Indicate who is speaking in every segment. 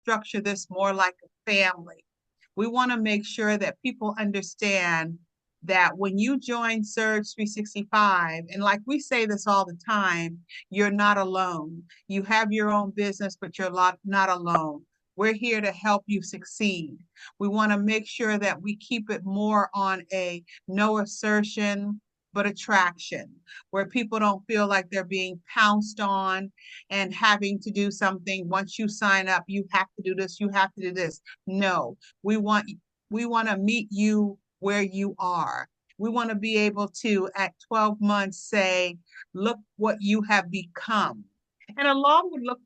Speaker 1: structure this more like a family. We want to make sure that people understand that when you join Surge 365, and like we say this all the time, you're not alone. You have your own business, but you're not alone. We're here to help you succeed. We want to make sure that we keep it more on a no assertion, but attraction, where people don't feel like they're being pounced on and having to do something. Once you sign up, you have to do this, you have to do this. No, we want we want to meet you where you are. We want to be able to, at 12 months, say, look what you have become. And along with look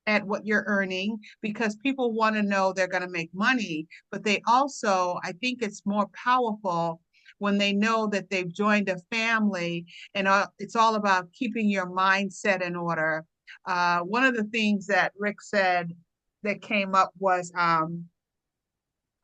Speaker 1: at what you're earning, because people want to know they're going to make money, but they also, I think it's more powerful when they know that they've joined a family, and it's all about keeping your mindset in order. One of the things that Rick said that came up was a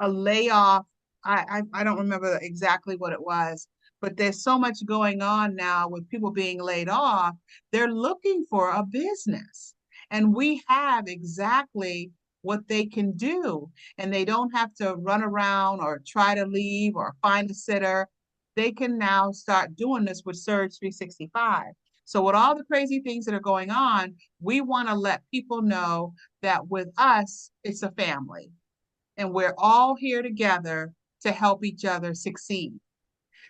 Speaker 1: layoff. I don't remember exactly what it was, but there's so much going on now with people being laid off. They're looking for a business, and we have exactly what they can do, and they don't have to run around or try to leave or find a sitter. They can now start doing this with Surge 365. So with all the crazy things that are going on, we want to let people know that with us, it's a family, and we're all here together to help each other succeed.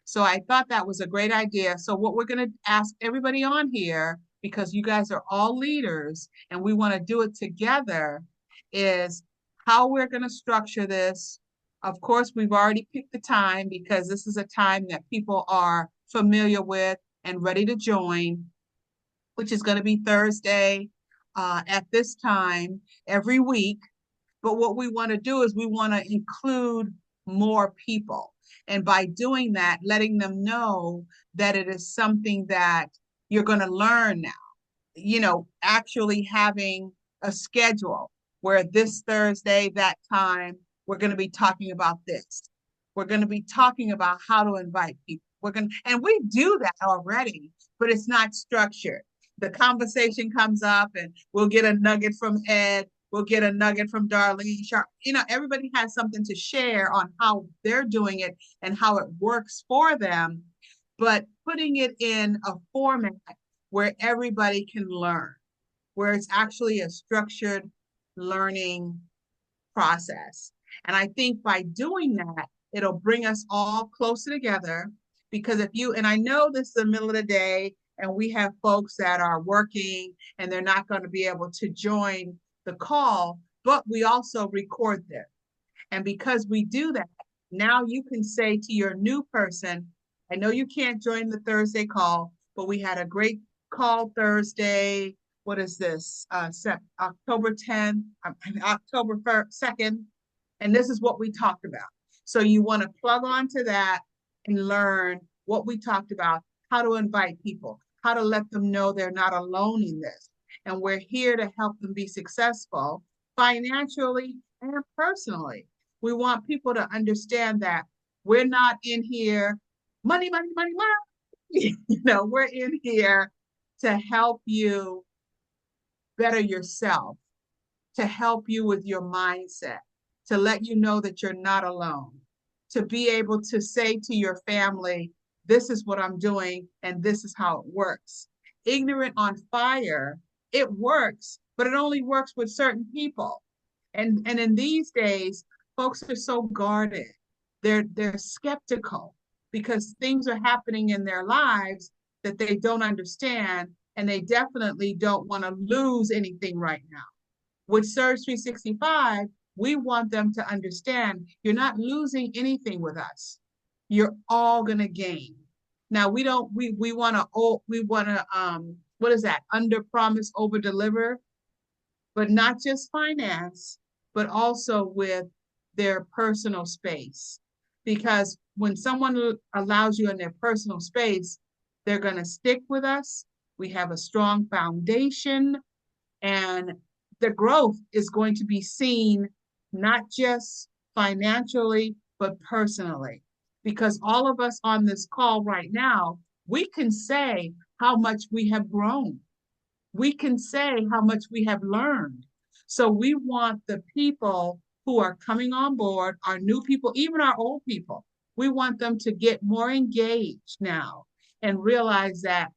Speaker 1: So I thought that was a great idea. So what we're going to ask everybody on here, because you guys are all leaders and we want to do it together, is how we're going to structure this. Of course, we've already picked the time because this is a time that people are familiar with and ready to join, which is going to be Thursday at this time every week. But what we want to do is we want to include more people. And by doing that, letting them know that it is something that you're going to learn now, actually having a schedule where this Thursday, that time, we're going to be talking about this. We're going to be talking about how to invite people. And we do that already, but it's not structured. The conversation comes up and we'll get a nugget from Ed. We'll get a nugget from Darlene Sharp. Everybody has something to share on how they're doing it and how it works for them, but putting it in a format where everybody can learn, where it's actually a structured learning process. And I think by doing that, it'll bring us all closer together. Because and I know this is the middle of the day and we have folks that are working and they're not going to be able to join the call, but we also record them. And because we do that, now you can say to your new person, I know you can't join the Thursday call, but we had a great call Thursday. What is this? October 10th, October 2nd. And this is what we talked about. So you want to plug onto that and learn what we talked about, how to invite people, how to let them know they're not alone in this. And we're here to help them be successful financially and personally. We want people to understand that we're not in here, money, money, money, money. We're in here to help you better yourself, to help you with your mindset, to let you know that you're not alone, to be able to say to your family, this is what I'm doing and this is how it works. Ignorant on fire, it works, but it only works with certain people. And in these days, folks are so guarded. They're skeptical because things are happening in their lives that they don't understand, and they definitely don't want to lose anything right now. With Surge 365, we want them to understand you're not losing anything with us. You're all going to gain. Now we want to what is that? Under promise, over deliver, but not just finance, but also with their personal space. Because when someone allows you in their personal space, they're going to stick with us. We have a strong foundation, and the growth is going to be seen not just financially, but personally. Because all of us on this call right now, we can say how much we have grown. We can say how much we have learned. So we want the people who are coming on board, our new people, even our old people, we want them to get more engaged now and realize that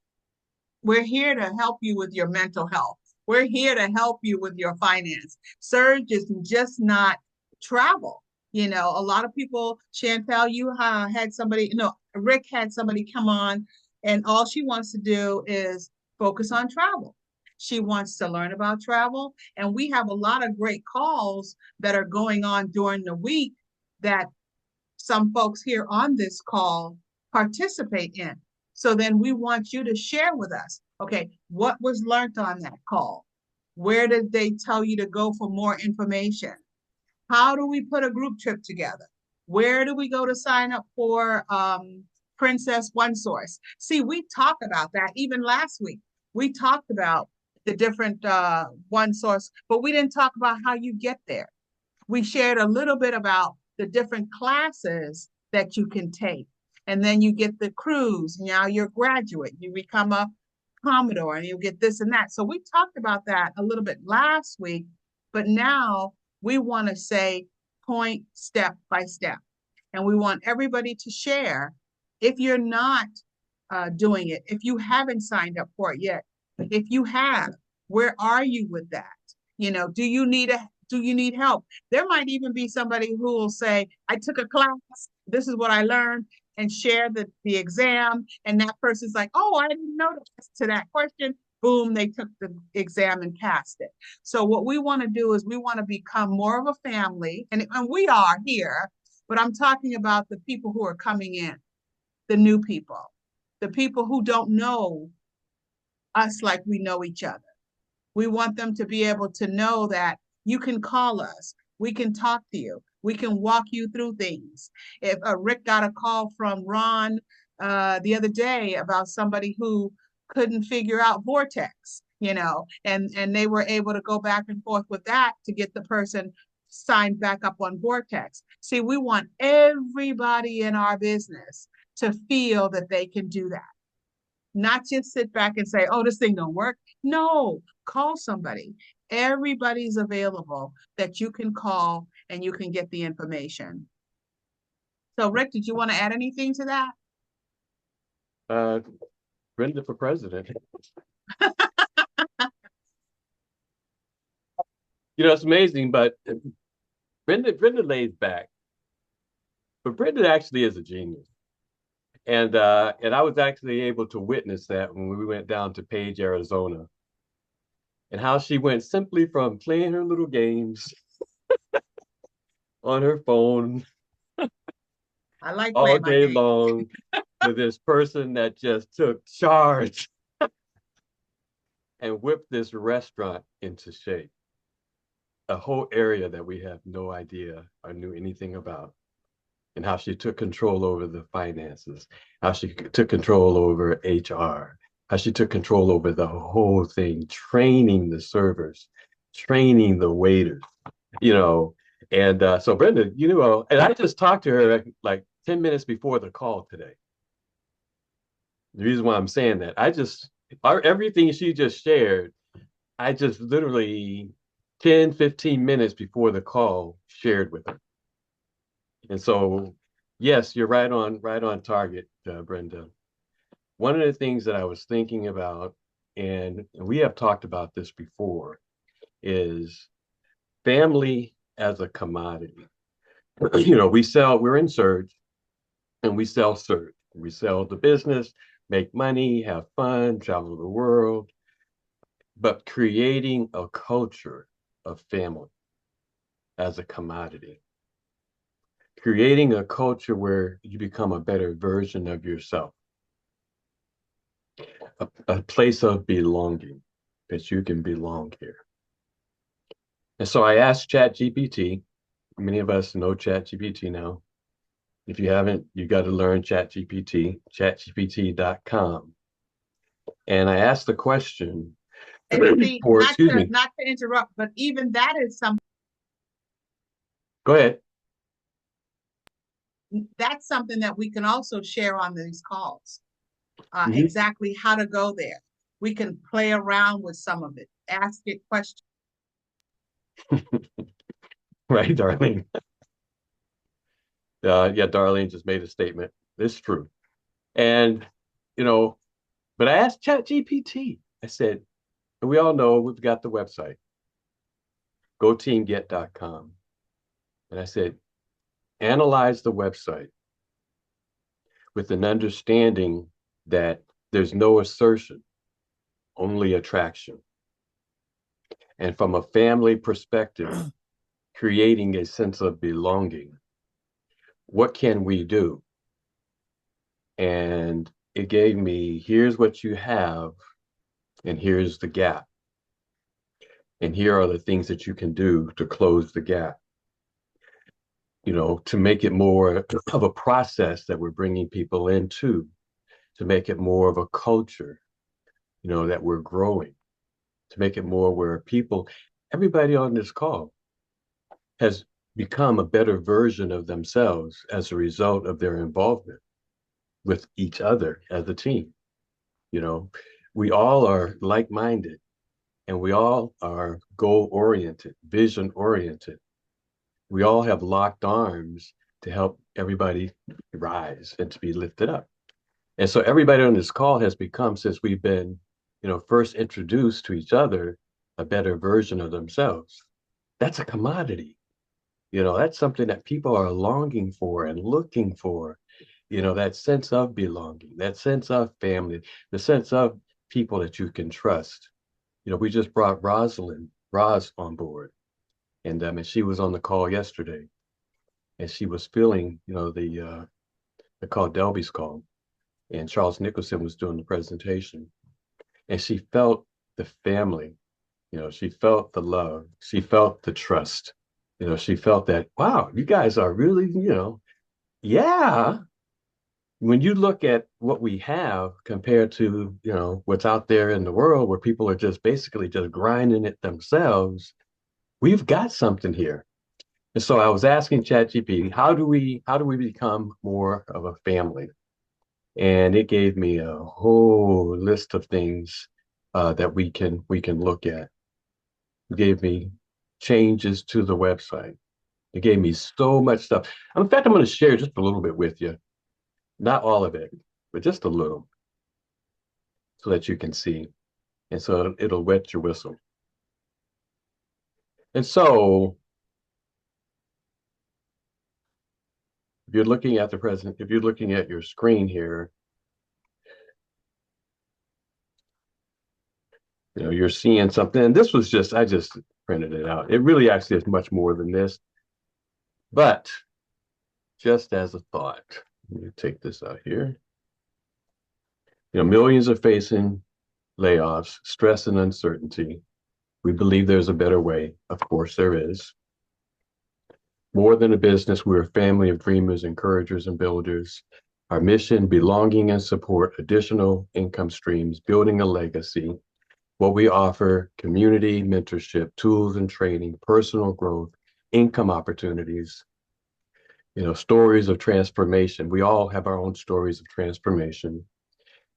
Speaker 1: we're here to help you with your mental health. We're here to help you with your finance. Surge is just not travel. You know, a lot of people, Chantel, you had somebody, no, Rick had somebody come on, and all she wants to do is focus on travel. She wants to learn about travel. And we have a lot of great calls that are going on during the week that some folks here on this call participate in. So then we want you to share with us, okay, what was learned on that call? Where did they tell you to go for more information? How do we put a group trip together? Where do we go to sign up for Princess One Source? See, we talked about that even last week. We talked about the different One Source, but we didn't talk about how you get there. We shared a little bit about the different classes that you can take. And then you get the cruise. Now you're a graduate. You become a Commodore and you get this and that. So we talked about that a little bit last week, but now we want to say point step by step. And we want everybody to share. If you're not doing it, if you haven't signed up for it yet, if you have, where are you with that? You know, do you need help? There might even be somebody who will say, I took a class, this is what I learned, and share the exam. And that person's like, oh, I didn't know to that question. Boom, they took the exam and passed it. So what we want to do is we want to become more of a family, and we are here, but I'm talking about the people who are coming in, the new people, the people who don't know us like we know each other. We want them to be able to know that you can call us. We can talk to you. We can walk you through things. If Rick got a call from Ron the other day about somebody who couldn't figure out Vortex, you know, and they were able to go back and forth with that to get the person signed back up on Vortex. See, we want everybody in our business to feel that they can do that. Not just sit back and say, oh, this thing don't work. No, call somebody. Everybody's available that you can call and you can get the information. So Rick, did you want to add anything to that?
Speaker 2: Brenda for president. You know, it's amazing, but Brenda lays back, but Brenda actually is a genius. And I was actually able to witness that when we went down to Page, Arizona, and how she went simply from playing her little games on her phone
Speaker 1: I like
Speaker 2: all
Speaker 1: playing my
Speaker 2: day
Speaker 1: game.
Speaker 2: long to this person that just took charge and whipped this restaurant into shape. A whole area that we have no idea or knew anything about, and how she took control over the finances, how she took control over HR, how she took control over the whole thing, training the servers, training the waiters, you know. And so Brenda, you know, and I just talked to her like 10 minutes before the call today. The reason why I'm saying that, everything she just shared, I just literally 10, 15 minutes before the call shared with her. And so, yes, you're right on target, Brenda. One of the things that I was thinking about, and we have talked about this before, is family as a commodity. You know, we're in Surge and we sell Surge. We sell the business, make money, have fun, travel the world, but creating a culture of family as a commodity, creating a culture where you become a better version of yourself, a place of belonging, that you can belong here. And so I asked ChatGPT. Many of us know ChatGPT now. If you haven't, you got to learn ChatGPT, chatgpt.com. And I asked the question
Speaker 1: And see,
Speaker 2: for, excuse me,
Speaker 1: not to interrupt, but even that is something
Speaker 2: go ahead.
Speaker 1: that's something that we can also share on these calls.
Speaker 2: Mhm.
Speaker 1: Exactly how to go there. We can play around with some of it, ask it questions.
Speaker 2: Right, Darlene? Yeah, Darlene just made a statement. It's true. And, you know, but I asked ChatGPT, I said, and we all know we've got the website, goteamget.com. And I said, analyze the website with an understanding that there's no assertion, only attraction. And from a family perspective, creating a sense of belonging. What can we do? And it gave me, here's what you have, and here's the gap. And here are the things that you can do to close the gap, to make it more of a process that we're bringing people into, to make it more of a culture, that we're growing, to make it more where everybody on this call has become a better version of themselves as a result of their involvement with each other as a team. You know, we all are like-minded and we all are goal-oriented, vision-oriented. We all have locked arms to help everybody rise and to be lifted up. And so everybody on this call has become, since we've been, first introduced to each other, a better version of themselves. That's a commodity. That's something that people are longing for and looking for. That sense of belonging, that sense of family, the sense of people that you can trust. We just brought Roz on board, and she was on the call yesterday, and she was feeling, the call, Delby's call, and Charles Nicholson was doing the presentation, and she felt the family. She felt the love, she felt the trust. She felt that, wow, you guys are really, yeah. When you look at what we have compared to, what's out there in the world where people are just basically just grinding it themselves, we've got something here. And so I was asking ChatGPT, how do we become more of a family? And it gave me a whole list of things that we can look at. It gave me changes to the website. It gave me so much stuff. In fact, I'm going to share just a little bit with you. Not all of it, but just a little, so that you can see. And so it'll wet your whistle. And so if you're looking at your screen here, you're seeing something. And I just printed it out. It really actually is much more than this. But just as a thought, let me take this out here. Millions are facing layoffs, stress, and uncertainty. We believe there's a better way. Of course, there is. More than a business, we're a family of dreamers, encouragers, and builders. Our mission, belonging and support, additional income streams, building a legacy. What we offer, community, mentorship, tools and training, personal growth, income opportunities, stories of transformation. We all have our own stories of transformation,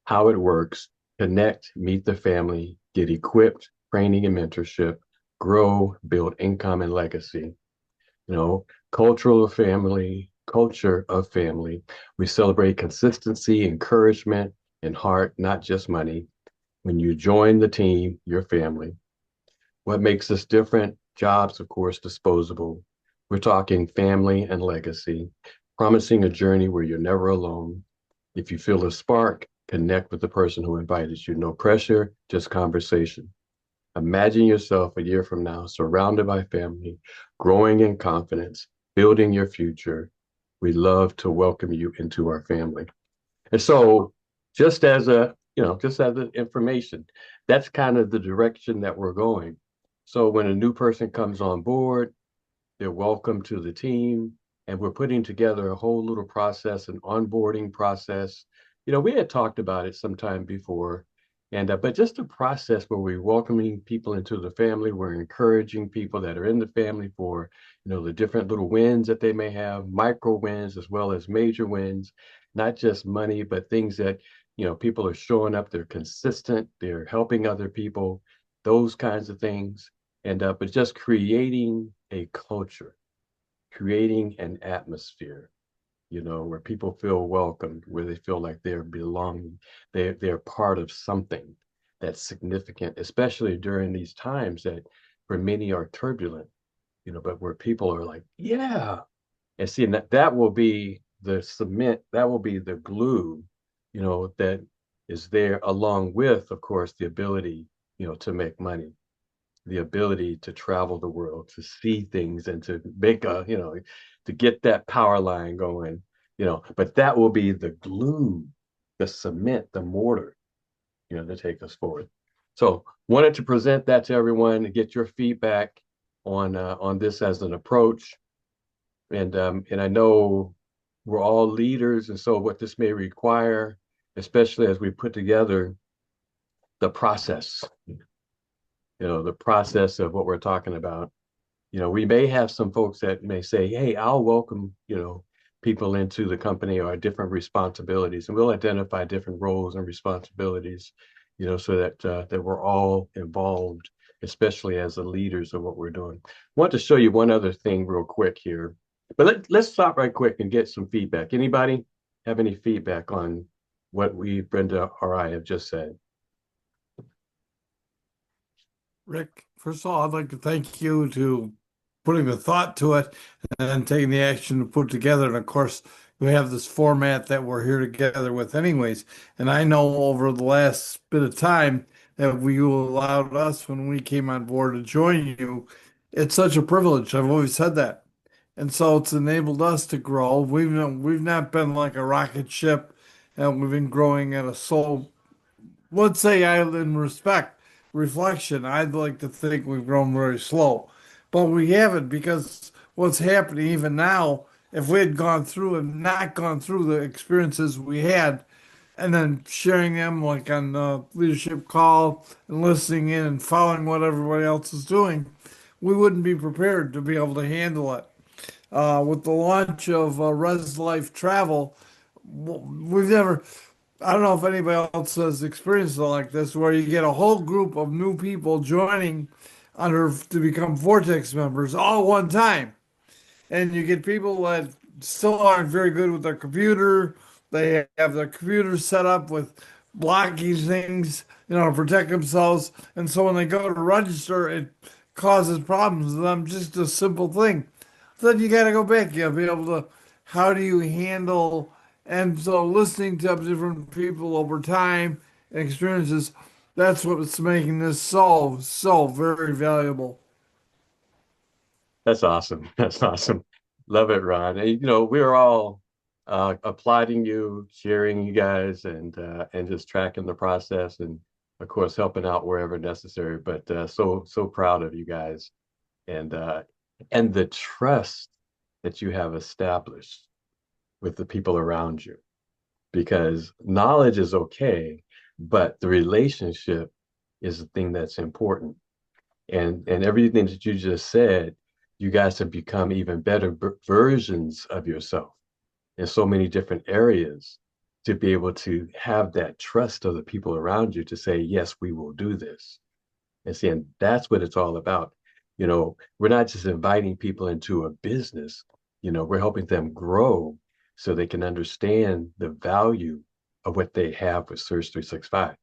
Speaker 2: how it works, connect, meet the family, get equipped, training and mentorship, grow, build income and legacy. Culture of family. We celebrate consistency, encouragement, and heart, not just money. When you join the team, your family. What makes us different? Jobs, of course, disposable. We're talking family and legacy, promising a journey where you're never alone. If you feel a spark, connect with the person who invited you. No pressure, just conversation. Imagine yourself a year from now, surrounded by family, growing in confidence, building your future. We love to welcome you into our family. And so just as an information, that's kind of the direction that we're going. So when a new person comes on board, they're welcome to the team, and we're putting together a whole little process, an onboarding process. We had talked about it sometime before, but just a process where we're welcoming people into the family. We're encouraging people that are in the family for, the different little wins that they may have, micro wins as well as major wins, not just money, but things that, people are showing up, they're consistent, they're helping other people, those kinds of things. And but just creating a culture, creating an atmosphere, where people feel welcomed, where they feel like they're belonging, they're part of something that's significant, especially during these times that for many are turbulent, but where people are like, yeah. And seeing that will be the cement, that will be the glue, that is there, along with, of course, the ability, to make money, the ability to travel the world, to see things and to make to get that power line going, but that will be the glue, the cement, the mortar, to take us forward. So wanted to present that to everyone and get your feedback on this as an approach. And I know we're all leaders, and so what this may require, especially as we put together the process, the process of what we're talking about. We may have some folks that may say, hey, I'll welcome, people into the company or different responsibilities, and we'll identify different roles and responsibilities, so that we're all involved, especially as the leaders of what we're doing. I want to show you one other thing real quick here, but let's stop right quick and get some feedback. Anybody have any feedback on what Brenda or I have just said?
Speaker 3: Rick, first of all, I'd like to thank you to putting the thought to it and then taking the action to put together. And of course, we have this format that we're here together with anyways. And I know over the last bit of time that you allowed us when we came on board to join you, it's such a privilege. I've always said that. And so it's enabled us to grow. We've not been like a rocket ship, and we've been growing at a slow, let's say, I in reflection, I'd like to think we've grown very slow, but we haven't, because what's happening even now, if we had gone through and not gone through the experiences we had, and then sharing them like on the leadership call and listening in and following what everybody else is doing, we wouldn't be prepared to be able to handle it. With the launch of Res Life Travel, we've never, I don't know if anybody else has experienced it like this, where you get a whole group of new people joining under to become Vortex members all at one time. And you get people that still aren't very good with their computer. They have their computer set up with blocking things, to protect themselves. And so when they go to register, it causes problems to them. Just a simple thing. Then you got to go back. You got to be able to, how do you handle, and so listening to different people over time and experiences, that's what's making this so very valuable.
Speaker 2: That's awesome. That's awesome. Love it, Ron. And, we're all applauding you, cheering you guys, and just tracking the process, and of course helping out wherever necessary. But so proud of you guys, and and the trust that you have established with the people around you. Because knowledge is okay, but the relationship is the thing that's important. And everything that you just said, you guys have become even better versions of yourself in so many different areas, to be able to have that trust of the people around you to say, yes, we will do this. And see, and that's what it's all about. We're not just inviting people into a business, we're helping them grow so they can understand the value of what they have with Surge 365.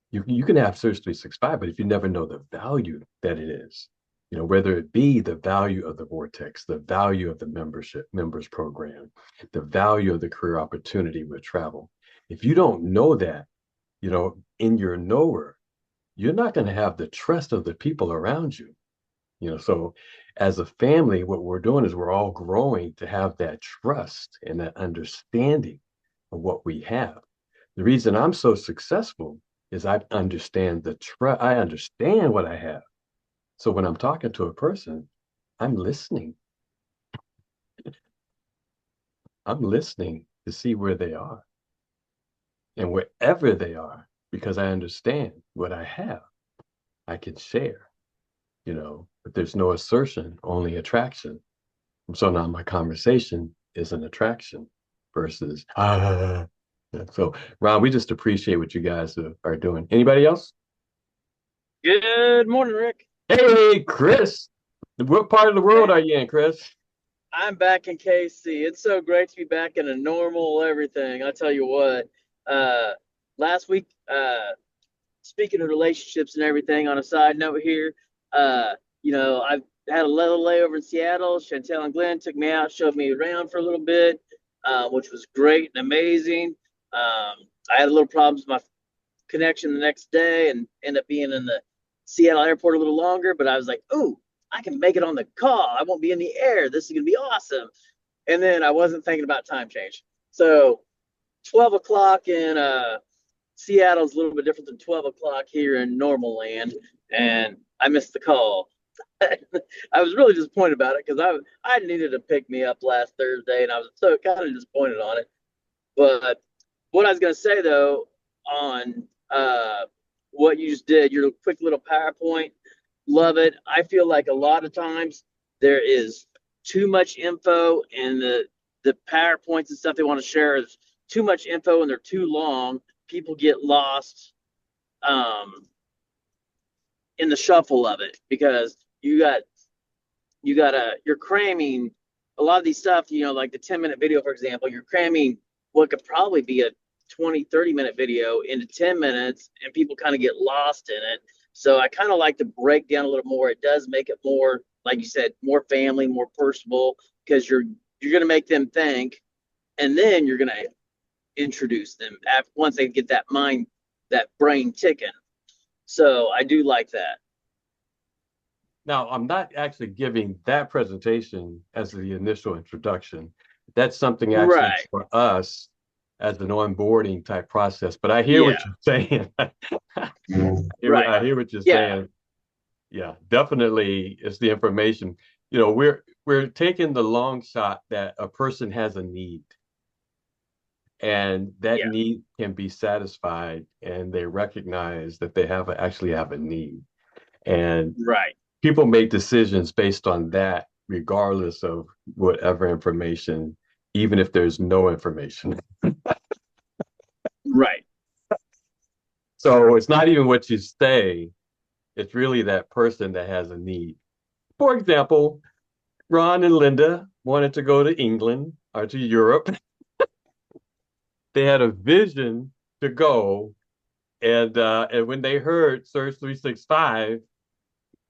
Speaker 2: You can have Surge 365, but if you never know the value that it is, whether it be the value of the Vortex, the value of the members program, the value of the career opportunity with travel. If you don't know that, in your knower, you're not going to have the trust of the people around you. So as a family, what we're doing is we're all growing to have that trust and that understanding of what we have. The reason I'm so successful is I understand I understand what I have. So when I'm talking to a person, I'm listening. I'm listening to see where they are, and wherever they are, because I understand what I have, I can share, but there's no assertion, only attraction. So now my conversation is an attraction versus, so Ron, we just appreciate what you guys are doing. Anybody else?
Speaker 4: Good morning, Rick.
Speaker 2: Hey, Chris. What part of the world are you in, Chris?
Speaker 4: I'm back in KC. It's so great to be back in a normal everything. I'll tell you what. Uh, last week, speaking of relationships and everything, on a side note here, uh, I've had a little layover in Seattle. Chantel and Glenn took me out, showed me around for a little bit, which was great and amazing. I had a little problems with my connection the next day and end up being in the Seattle airport a little longer, but I was like, ooh, I can make it on the call. I won't be in the air. This is going to be awesome. And then I wasn't thinking about time change. So 12 o'clock in Seattle's a little bit different than 12 o'clock here in normal land. And I missed the call. I was really disappointed about it because I needed to pick me up last Thursday and I was so kind of disappointed on it. But what I was going to say though, on what you just did, your quick little PowerPoint, love it. I feel like a lot of times there is too much info and the PowerPoints and stuff they want to share is too much info and they're too long. People get lost in the shuffle of it because you're cramming a lot of these stuff, like the 10-minute video, for example, you're cramming what could probably be a 20-30 minute video into 10 minutes and people kind of get lost in it. So I kind of like to break down a little more. It does make it more, like you said, more family, more personable, because you're going to make them think, and then you're going to introduce them once they get that brain ticking. So I do like that.
Speaker 2: Now, I'm not actually giving that presentation as the initial introduction. That's something actually
Speaker 4: Right.
Speaker 2: for us as an onboarding type process. But I hear
Speaker 4: Yeah.
Speaker 2: what you're saying.
Speaker 4: Right.
Speaker 2: I hear what you're
Speaker 4: Yeah.
Speaker 2: saying. Yeah, definitely it's the information. We're taking the long shot that a person has a need and that
Speaker 4: Yeah.
Speaker 2: need can be satisfied and they recognize that they actually have a need. And
Speaker 4: Right.
Speaker 2: people make decisions based on that, regardless of whatever information, even if there's no information.
Speaker 4: Right.
Speaker 2: So it's not even what you say, it's really that person that has a need. For example, Ron and Linda wanted to go to England or to Europe. They had a vision to go, and when they heard Search 365,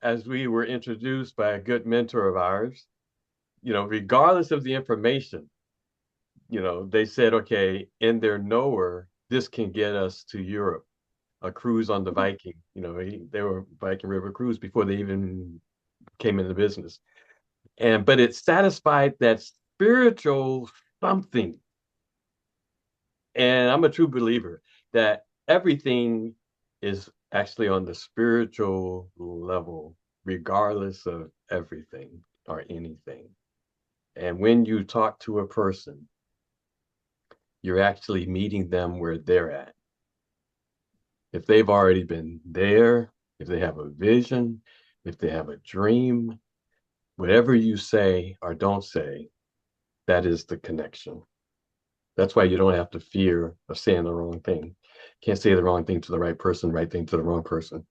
Speaker 2: as we were introduced by a good mentor of ours, regardless of the information, they said, okay, in their knower, this can get us to Europe, a cruise on the Viking. They were Viking River cruise before they even came into business. But it satisfied that spiritual something. And I'm a true believer that everything is actually on the spiritual level, regardless of everything or anything. And when you talk to a person, you're actually meeting them where they're at. If they've already been there, if they have a vision, if they have a dream, whatever you say or don't say, that is the connection. That's why you don't have to fear of saying the wrong thing. Can't say the wrong thing to the right person, right thing to the wrong person.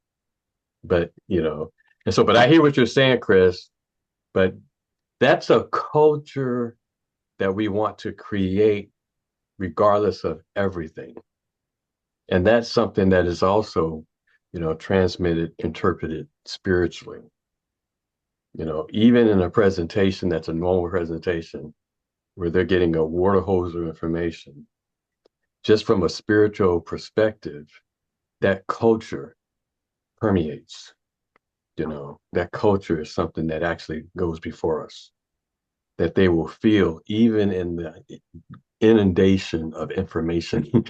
Speaker 2: But, but I hear what you're saying, Chris, but that's a culture that we want to create regardless of everything. And that's something that is also, transmitted, interpreted spiritually. Even in a presentation that's a normal presentation where they're getting a water hose of information, just from a spiritual perspective, that culture permeates. That culture is something that actually goes before us, that they will feel even in the inundation of information.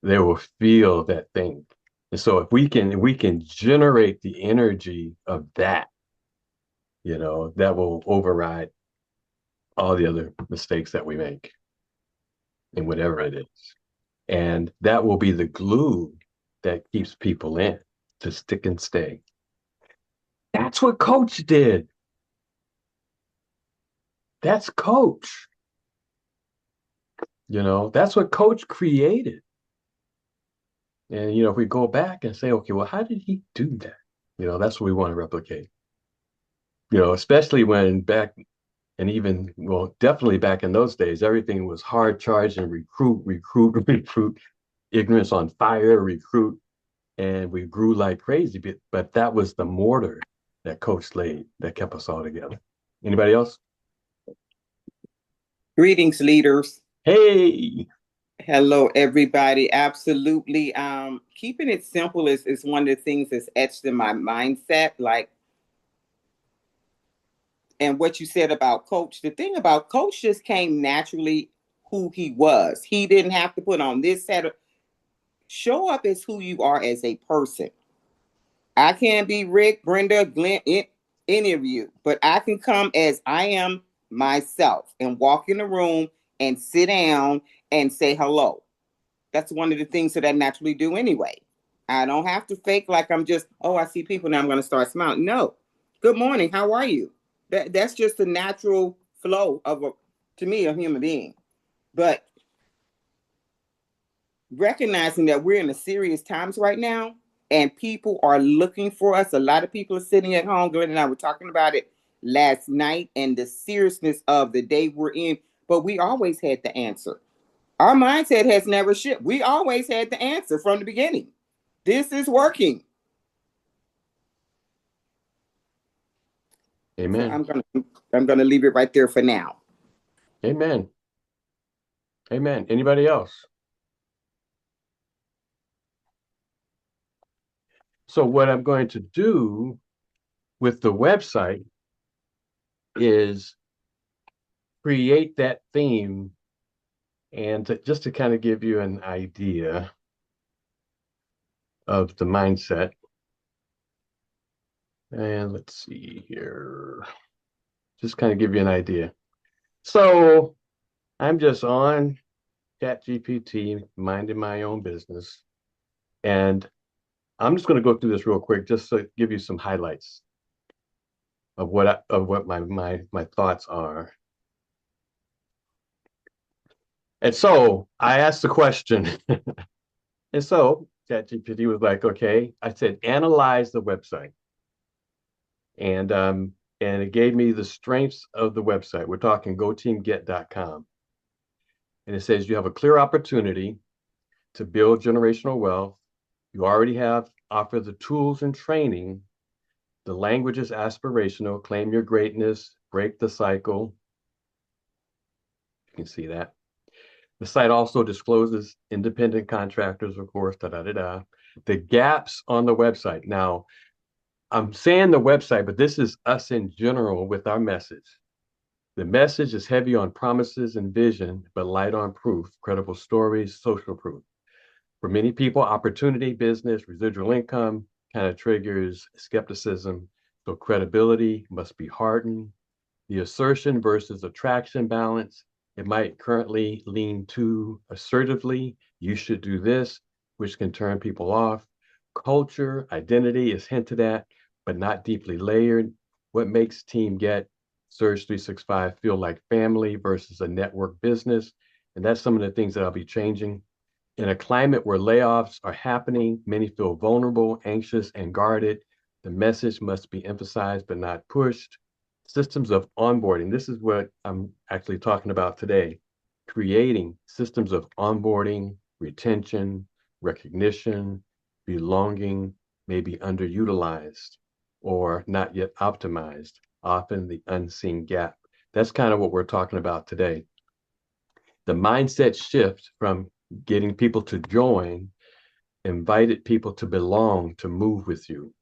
Speaker 2: They will feel that thing. And so if we can generate the energy of that, that will override all the other mistakes that we make in whatever it is. And that will be the glue that keeps people in to stick and stay. That's what Coach did. That's Coach. That's what Coach created. And if we go back and say, okay, well, how did he do that? That's what we want to replicate. Especially when back and even, well, definitely back in those days, everything was hard charge and recruit, recruit, recruit, ignorance on fire, recruit. And we grew like crazy, but that was the mortar that Coach laid that kept us all together. Anybody else?
Speaker 5: Greetings, leaders.
Speaker 2: Hey,
Speaker 5: Hello, everybody. Absolutely. Keeping it simple is one of the things that's etched in my mindset. And what you said about Coach, the thing about Coach just came naturally who he was. He didn't have to put on this set of show up as who you are as a person. I can't be Rick, Brenda, Glenn, any of you, but I can come as I am myself and walk in the room and sit down and say hello. That's one of the things that I naturally do anyway. I don't have to fake like I'm just, oh, I see people now I'm going to start smiling. No. Good morning. How are you? That's just a natural flow to me, a human being. But recognizing that we're in a serious times right now and people are looking for us. A lot of people are sitting at home. Glenn and I were talking about it last night and the seriousness of the day we're in. But we always had the answer. Our mindset has never shifted. We always had the answer from the beginning. This is working.
Speaker 2: amen.
Speaker 5: So I'm gonna leave it right there for now.
Speaker 2: Amen. Amen. Anybody else? So what I'm going to do with the website is create that theme and just to kind of give you an idea of the mindset. And let's see here. Just kind of give you an idea. So I'm just on ChatGPT, minding my own business. And I'm just going to go through this real quick, just to give you some highlights of what my thoughts are. And so I asked the question, and so ChatGPT was like, "Okay." I said, "Analyze the website," and it gave me the strengths of the website. We're talking goteamget.com, and it says you have a clear opportunity to build generational wealth. You already have offer the tools and training. The language is aspirational. Claim your greatness. Break the cycle. You can see that. The site also discloses independent contractors, of course, da da da da. The gaps on the website. Now, I'm saying the website, but this is us in general with our message. The message is heavy on promises and vision, but light on proof, credible stories, social proof. For many people, opportunity, business, residual income kind of triggers skepticism. So credibility must be hardened. The assertion versus attraction balance. It might currently lean too assertively. You should do this, which can turn people off. Culture, identity is hinted at, but not deeply layered. What makes Team Get Surge 365 feel like family versus a network business? And that's some of the things that I'll be changing. In a climate where layoffs are happening, many feel vulnerable, anxious, and guarded. The message must be emphasized but not pushed. Systems of onboarding. This is what I'm actually talking about today. Creating systems of onboarding, retention, recognition, belonging may be underutilized or not yet optimized, often the unseen gap. That's kind of what we're talking about today. The mindset shift from getting people to join invited people to belong, to move with you.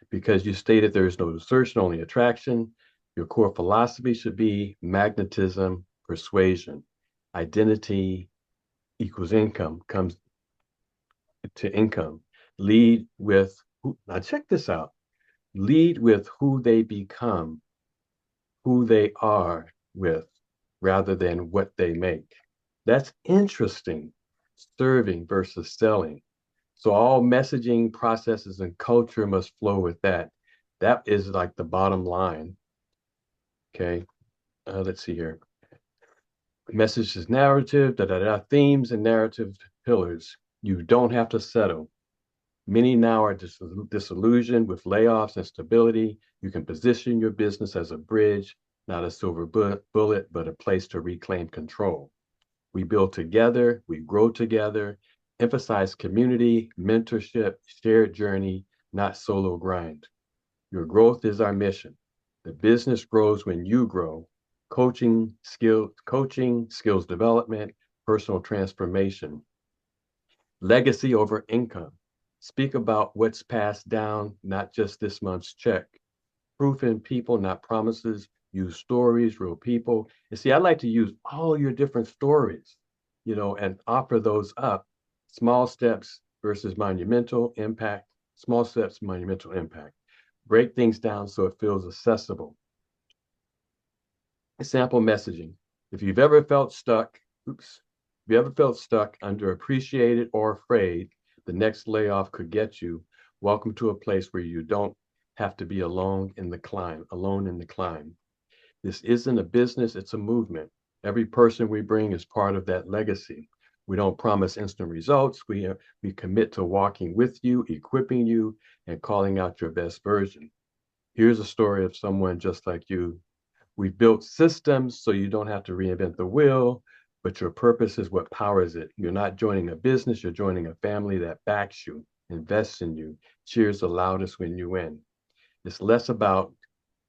Speaker 2: Because you stated there is no assertion, only attraction. Your core philosophy should be magnetism, persuasion. Identity equals income, comes to income. Lead with, now check this out. Lead with who they become, who they are with, rather than what they make. That's interesting. Serving versus selling. So all messaging processes and culture must flow with that. That is like the bottom line. Okay, let's see here. Message is narrative, themes and narrative pillars. You don't have to settle. Many now are disillusioned with layoffs and stability. You can position your business as a bridge, not a silver bullet, but a place to reclaim control. We build together, we grow together, emphasize community, mentorship, shared journey, not solo grind. Your growth is our mission. The business grows when you grow. Coaching, skills development, personal transformation. Legacy over income. Speak about what's passed down, not just this month's check. Proof in people, not promises. Use stories, real people. And see, I like to use all your different stories, and offer those up. Small steps versus monumental impact. Small steps, monumental impact. Break things down so it feels accessible. Sample messaging. If you've ever felt stuck, underappreciated, or afraid the next layoff could get you, welcome to a place where you don't have to be alone in the climb. This isn't a business, it's a movement. Every person we bring is part of that legacy. We don't promise instant results. We commit to walking with you, equipping you, and calling out your best version. Here's a story of someone just like you. We've built systems so you don't have to reinvent the wheel, but your purpose is what powers it. You're not joining a business, you're joining a family that backs you, invests in you, cheers the loudest when you win. It's less about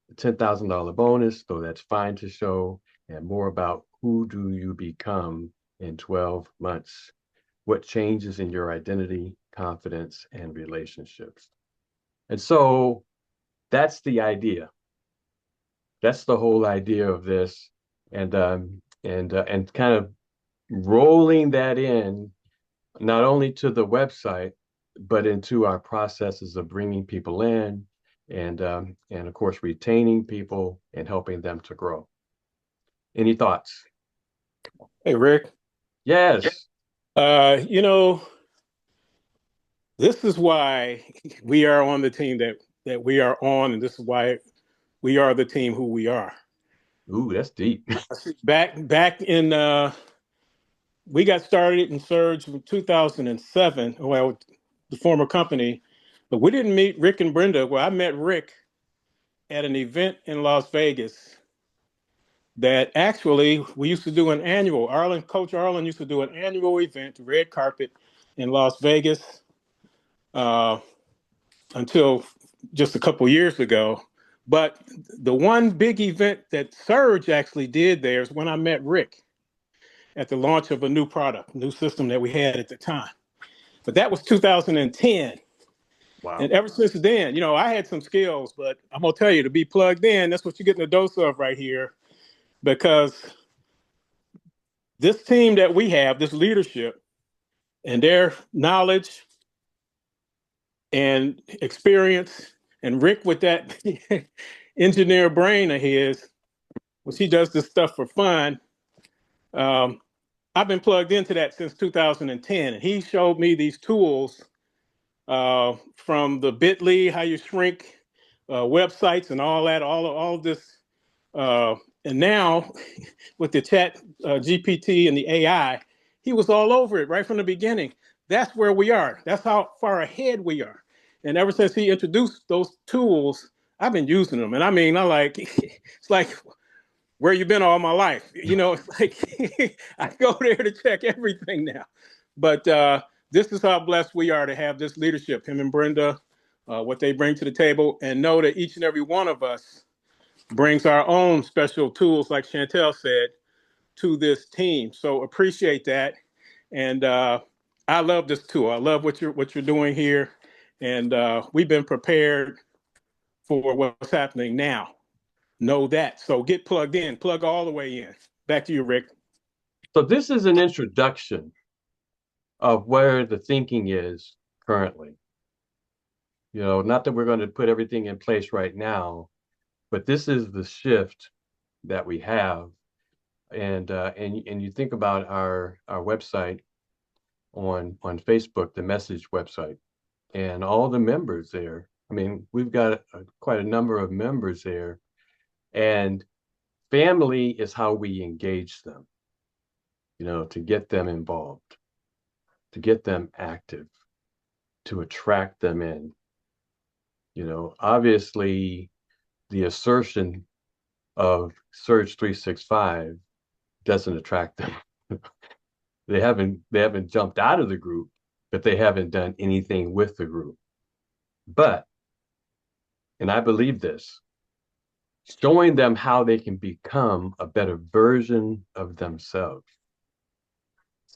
Speaker 2: the $10,000 bonus, though that's fine to show, and more about who do you become in 12 months? What changes in your identity, confidence, and relationships? And so that's the idea. That's the whole idea of this, and kind of rolling that in not only to the website, but into our processes of bringing people in, and of course retaining people and helping them to grow. Any thoughts?
Speaker 6: Hey, Rick.
Speaker 2: Yes.
Speaker 6: You know, this is why we are on the team that we are on, and this is why we are the team who we are.
Speaker 2: Ooh, that's deep.
Speaker 6: Back in we got started in Surge in 2007. Well, the former company, but we didn't meet Rick and Brenda. Well, I met Rick at an event in Las Vegas that actually we used to do an annual. Coach Arlen used to do an annual event, red carpet, in Las Vegas until just a couple years ago. But the one big event that Surge actually did there is when I met Rick at the launch of a new product, new system that we had at the time. But that was 2010.
Speaker 2: Wow.
Speaker 6: And ever since then, I had some skills, but I'm going to tell you, to be plugged in, that's what you're getting a dose of right here. Because this team that we have, this leadership, and their knowledge and experience, and Rick with that engineer brain of his, which he does this stuff for fun. I've been plugged into that since 2010, and he showed me these tools from the Bitly, how you shrink websites and all that, all of this. And now with the chat GPT and the AI, he was all over it right from the beginning. That's where we are. That's how far ahead we are. And ever since he introduced those tools, I've been using them. And I mean, it's like where you been all my life. It's like I go there to check everything now. But this is how blessed we are to have this leadership, him and Brenda, what they bring to the table, and know that each and every one of us brings our own special tools, like Chantel said, to this team. So appreciate that. And I love this tool. I love what you're doing here. And we've been prepared for what's happening now. Know that. So get plugged in, plug all the way in. Back to you, Rick.
Speaker 2: So this is an introduction of where the thinking is currently. Not that we're going to put everything in place right now, but this is the shift that we have. And you think about our website on Facebook, the message website, and all the members there. I mean, we've got quite a number of members there, and family is how we engage them, to get them involved, to get them active. to attract them in. Obviously the assertion of Surge 365 doesn't attract them. They haven't jumped out of the group, but they haven't done anything with the group. But, and I believe this, showing them how they can become a better version of themselves,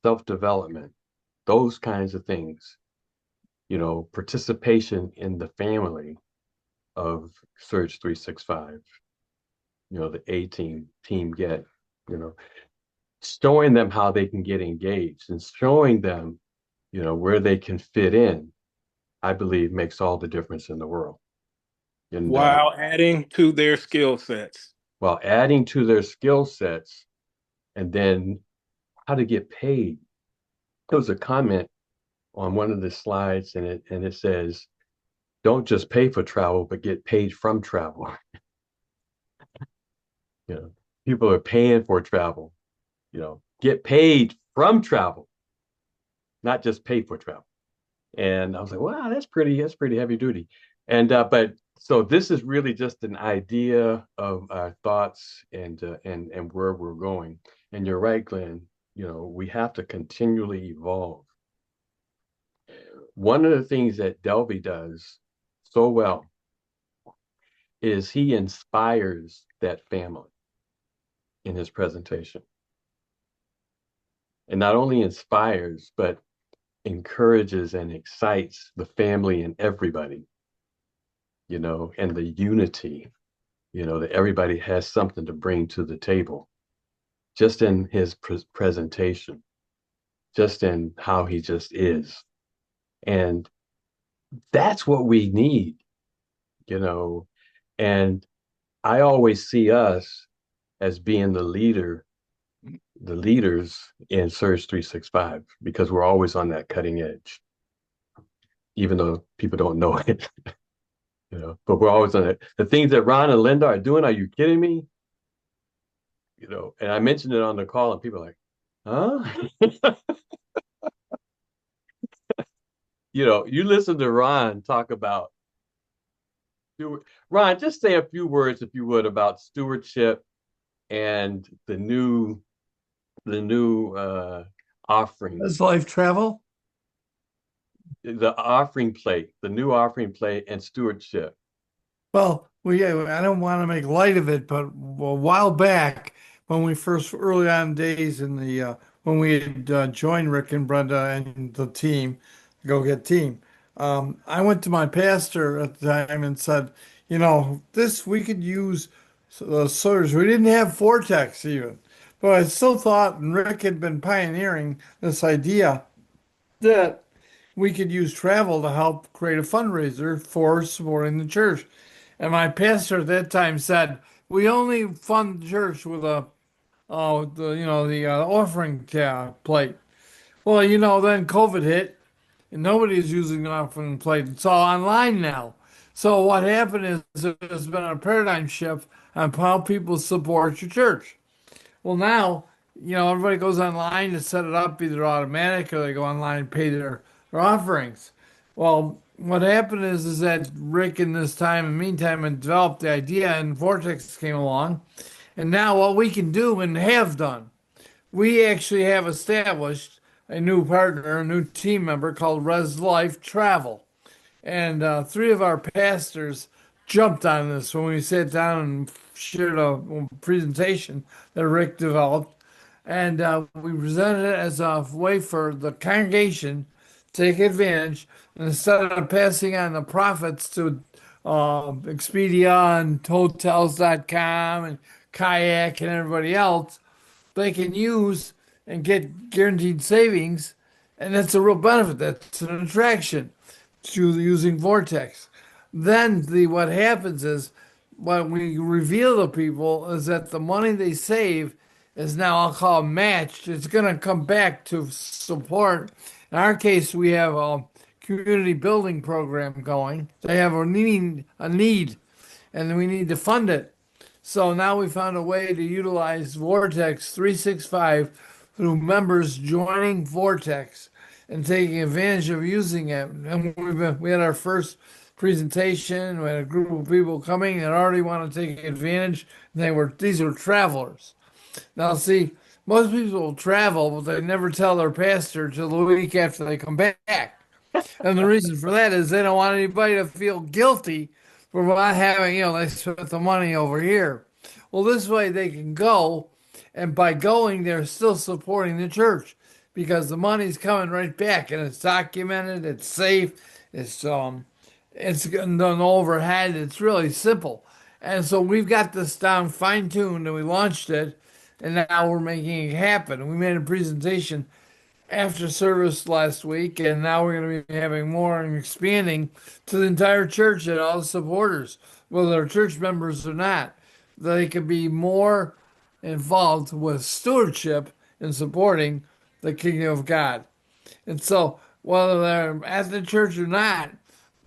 Speaker 2: self-development, those kinds of things, participation in the family of Surge 365, the A team, Team Get, showing them how they can get engaged and showing them, where they can fit in, I believe makes all the difference in the world. And
Speaker 6: while adding to their skill sets.
Speaker 2: While adding to their skill sets, and then how to get paid. There was a comment on one of the slides, and it says, don't just pay for travel, but get paid from travel. People are paying for travel. Get paid from travel, not just pay for travel. And I was like, wow, that's pretty heavy duty. And but so this is really just an idea of our thoughts and where we're going. And you're right, Glenn. We have to continually evolve. One of the things that Delvey does so well is he inspires that family in his presentation. And not only inspires, but encourages and excites the family and everybody, and the unity, that everybody has something to bring to the table, just in his presentation, just in how he just is. And that's what we need, and I always see us as being the leaders in Surge 365, because we're always on that cutting edge, even though people don't know it. But we're always on it. The things that Ron and Linda are doing, are you kidding me? And I mentioned it on the call, and people are like, huh? You listen to Ron talk about Ron, just say a few words, if you would, about stewardship and the new offering.
Speaker 3: Does life travel?
Speaker 2: The offering plate, the new offering plate, and stewardship.
Speaker 3: Well, I don't want to make light of it, but a while back, when we first early on days in the when we had joined Rick and Brenda and the team, Go Get team, I went to my pastor at the time and said, this we could use Surge. We didn't have Vortex even, but I still thought, and Rick had been pioneering this idea that we could use travel to help create a fundraiser for supporting the church. And my pastor at that time said, we only fund the church with the offering plate. Well, then COVID hit and nobody's using the offering plate. It's all online now. So what happened is there's been a paradigm shift on how people support your church. Well, now, everybody goes online to set it up either automatic or they go online and pay their offerings. Well, what happened is that Rick in this time, in the meantime, had developed the idea and Vortex came along. And now what we can do and have done, we actually have established a new partner, a new team member called Res Life Travel. And 3 of our pastors jumped on this when we sat down and shared a presentation that Rick developed. And we presented it as a way for the congregation to take advantage. And instead of passing on the profits to Expedia and Hotels.com and Kayak and everybody else, they can use and get guaranteed savings. And that's a real benefit. That's an attraction to using Vortex. Then what happens is, what we reveal to people is that the money they save is now, I'll call it matched. It's going to come back to support. In our case, we have a community building program going. They have a need, and we need to fund it. So now we found a way to utilize Vortex 365 through members joining Vortex. and taking advantage of using it. And we had our first presentation. We had a group of people coming that already want to take advantage. These were travelers. Now, see, most people will travel, but they never tell their pastor till the week after they come back. And the reason for that is they don't want anybody to feel guilty for not having, they spent the money over here. Well, this way they can go, and by going, they're still supporting the church because the money's coming right back, and it's documented, it's safe, it's done overhead. It's really simple, and so we've got this down fine tuned, and we launched it, and now we're making it happen. We made a presentation after service last week, and now we're going to be having more and expanding to the entire church and all the supporters, whether they're church members or not. They could be more involved with stewardship and supporting the kingdom of God. And so, whether they're at the church or not,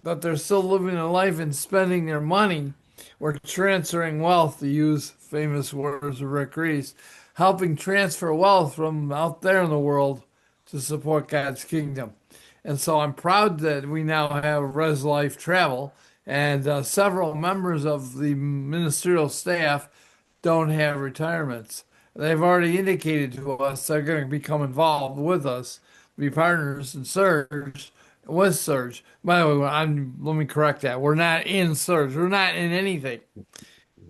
Speaker 3: but they're still living a life and spending their money, we're transferring wealth, to use famous words of Rick Reese, helping transfer wealth from out there in the world to support God's kingdom. And so I'm proud that we now have Res Life Travel, and several members of the ministerial staff don't have retirements. They've already indicated to us they're going to become involved with us, be partners in Surge, with Surge. By the way, let me correct that. We're not in Surge. We're not in anything.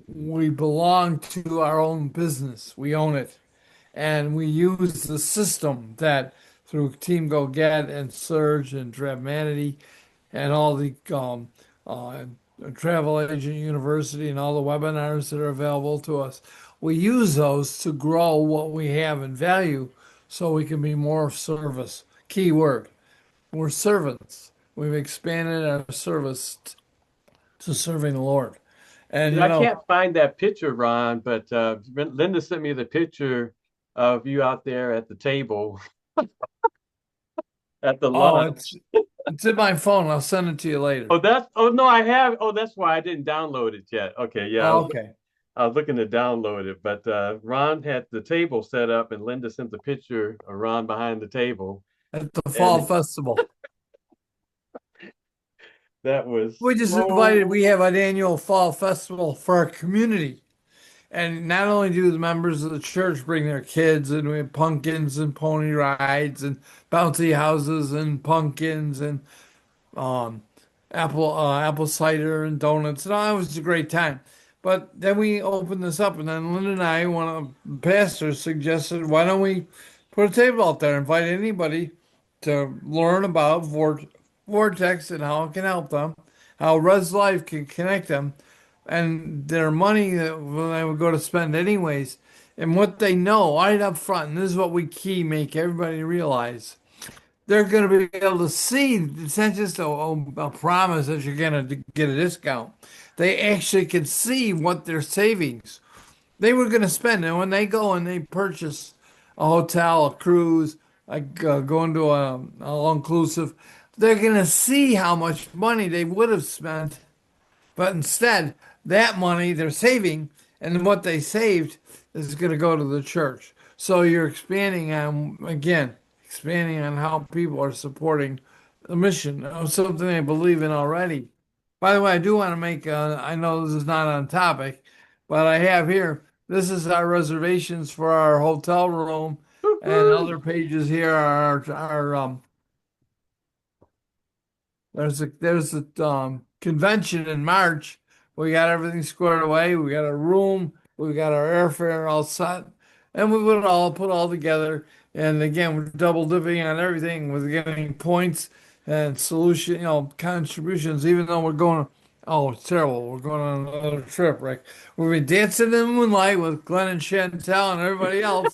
Speaker 3: We belong to our own business. We own it. And we use the system that through Team Go Get and Surge and Dramanity and all the Travel Agent University and all the webinars that are available to us. We use those to grow what we have in value so we can be more of service. Key word. We're servants. We've expanded our service to serving the Lord. And
Speaker 2: I can't find that picture, Ron, but Linda sent me the picture of you out there at the table at the lunch.
Speaker 3: It's in my phone. I'll send it to you later.
Speaker 2: No, I have. Oh, that's why I didn't download it yet. Okay, yeah.
Speaker 3: Okay.
Speaker 2: I was looking to download it, but Ron had the table set up, and Linda sent the picture of Ron behind the table
Speaker 3: at the fall festival.
Speaker 2: That was
Speaker 3: we just invited. We have an annual fall festival for our community, and not only do the members of the church bring their kids, and we have pumpkins and pony rides and bouncy houses and pumpkins and apple cider and donuts, and all. It was a great time. But then we opened this up, and then Linda and I, one of the pastors, suggested, why don't we put a table out there, invite anybody to learn about Vortex and how it can help them, how Res Life can connect them, and their money that they would go to spend anyways, and what they know right up front. And this is what we make everybody realize. They're going to be able to see, it's not just a promise that you're going to get a discount. They actually can see what their savings they were going to spend. And when they go and they purchase a hotel, a cruise, like going to an all-inclusive, they're going to see how much money they would have spent. But instead, that money they're saving and what they saved is going to go to the church. So you're expanding on how people are supporting the mission. Something I believe in already. By the way, I do want to make, I know this is not on topic, but I have here, this is our reservations for our hotel room, and other pages here are our there's a convention in March. We got everything squared away. We got a room. We got our airfare all set, and we would all put all together. And again, we're double dipping on everything with getting points and contributions. Even though we're going, it's terrible. We're going on another trip, right? We'll be dancing in the moonlight with Glenn and Chantel and everybody else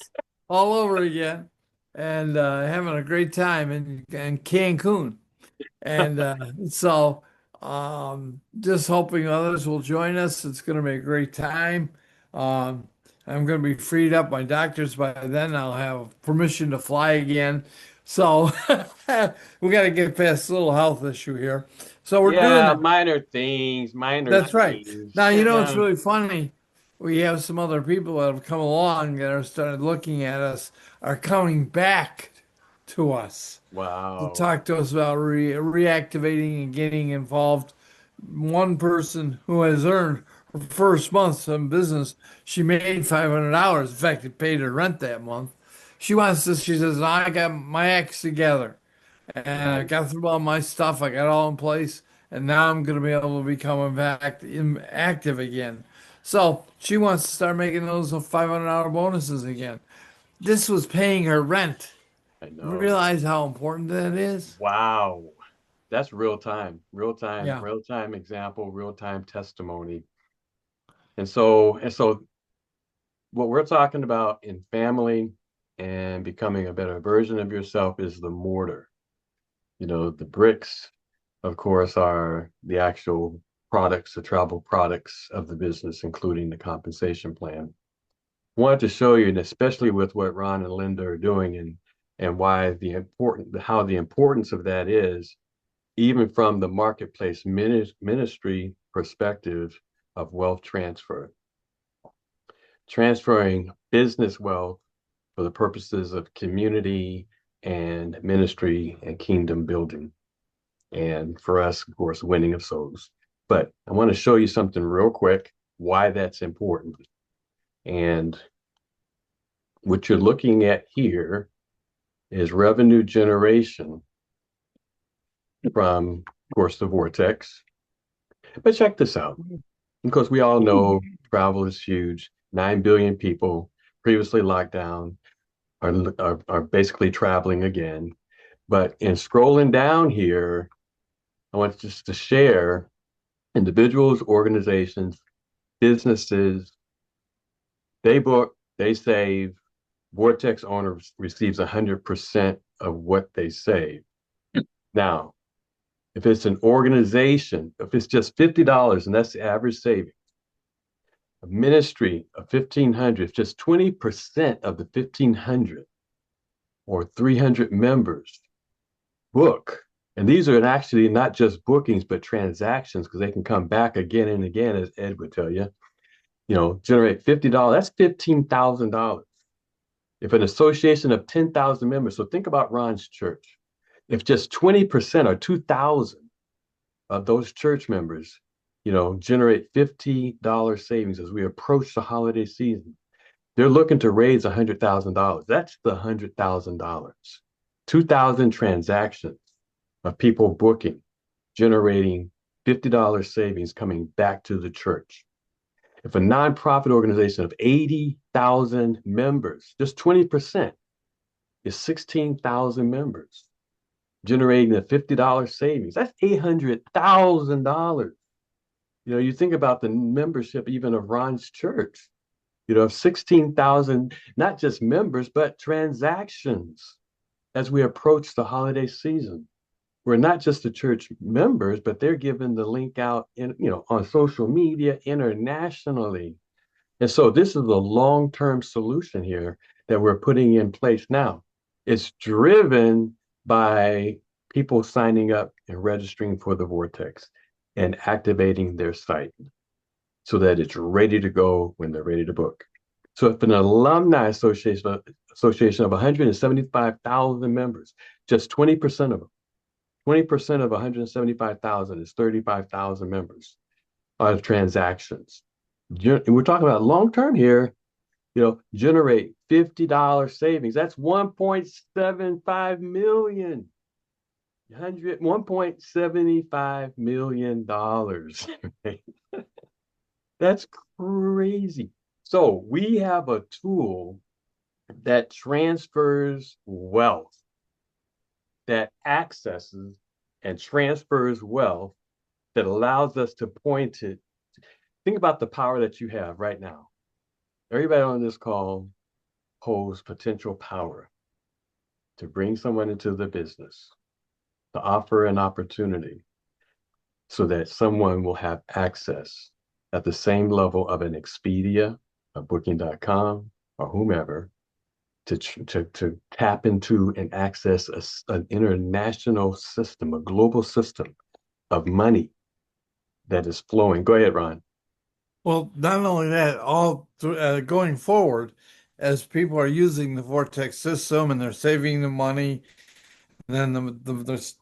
Speaker 3: all over again, and having a great time in Cancun. And so just hoping others will join us. It's going to be a great time. I'm going to be freed up. My doctors by then. I'll have permission to fly again. So we got to get past a little health issue here. So we're doing
Speaker 2: minor things.
Speaker 3: That's right. Now, it's really funny. We have some other people that have come along that are started looking at us, are coming back to us to
Speaker 2: Wow.
Speaker 3: talk to us about reactivating and getting involved. One person who has earned her first month in business, she made $500. In fact, it paid her rent that month. She wants to, she says, I got my acts together and I
Speaker 2: Right.
Speaker 3: got through all my stuff. I got it all in place. And now I'm going to be able to become active again. So she wants to start making those $500 bonuses again. This was paying her rent.
Speaker 2: I know.
Speaker 3: Realize how important that is?
Speaker 2: Wow. That's
Speaker 3: Yeah.
Speaker 2: real time example, real time testimony. And so what we're talking about in family and becoming a better version of yourself is the mortar. The bricks, of course, are the actual products, the travel products of the business, including the compensation plan. Wanted to show you, and especially with what Ron and Linda are doing and why how the importance of that is, even from the marketplace ministry perspective of wealth transfer, transferring business wealth for the purposes of community and ministry and kingdom building. And for us, of course, winning of souls. But I want to show you something real quick, why that's important. And what you're looking at here is revenue generation from, of course, the vortex. But check this out. Because we all know travel is huge. 9 billion people previously locked down are basically traveling again. But in scrolling down here, I want just to share individuals, organizations, businesses, they book, they save. Vortex owner receives 100% of what they save. Now, if it's an organization, if it's just $50 and that's the average saving, a ministry of 1,500, just 20% of the 1,500 or 300 members book. And these are actually not just bookings, but transactions, because they can come back again and again, as Ed would tell you, generate $50. That's $15,000. If an association of 10,000 members, so think about Ron's church. If just 20% or 2,000 of those church members, generate $50 savings as we approach the holiday season, they're looking to raise $100,000. That's the $100,000. 2,000 transactions of people booking, generating $50 savings coming back to the church. If a nonprofit organization of 80,000 members, just 20% is 16,000 members, generating a $50 savings, that's $800,000. You think about the membership even of Ron's church, of 16,000, not just members, but transactions as we approach the holiday season. We're not just the church members, but they're giving the link out on social media internationally. And so this is a long-term solution here that we're putting in place now. It's driven by people signing up and registering for the Vortex and activating their site so that it's ready to go when they're ready to book. So if an alumni association of 175,000 members, just 20% of them, 20% of 175,000 is 35,000 members of transactions. We're talking about long-term here, generate $50 savings. That's $1.75 million. $1.75 million. That's crazy. So we have a tool that transfers wealth, that accesses and transfers wealth, that allows us to point to, think about the power that you have right now. Everybody on this call holds potential power to bring someone into the business, to offer an opportunity so that someone will have access at the same level of an Expedia, a Booking.com, or whomever, to tap into and access an international system, a global system of money that is flowing. Go ahead, Ron.
Speaker 3: Well, not only that, all going forward, as people are using the Vortex system and they're saving the money, then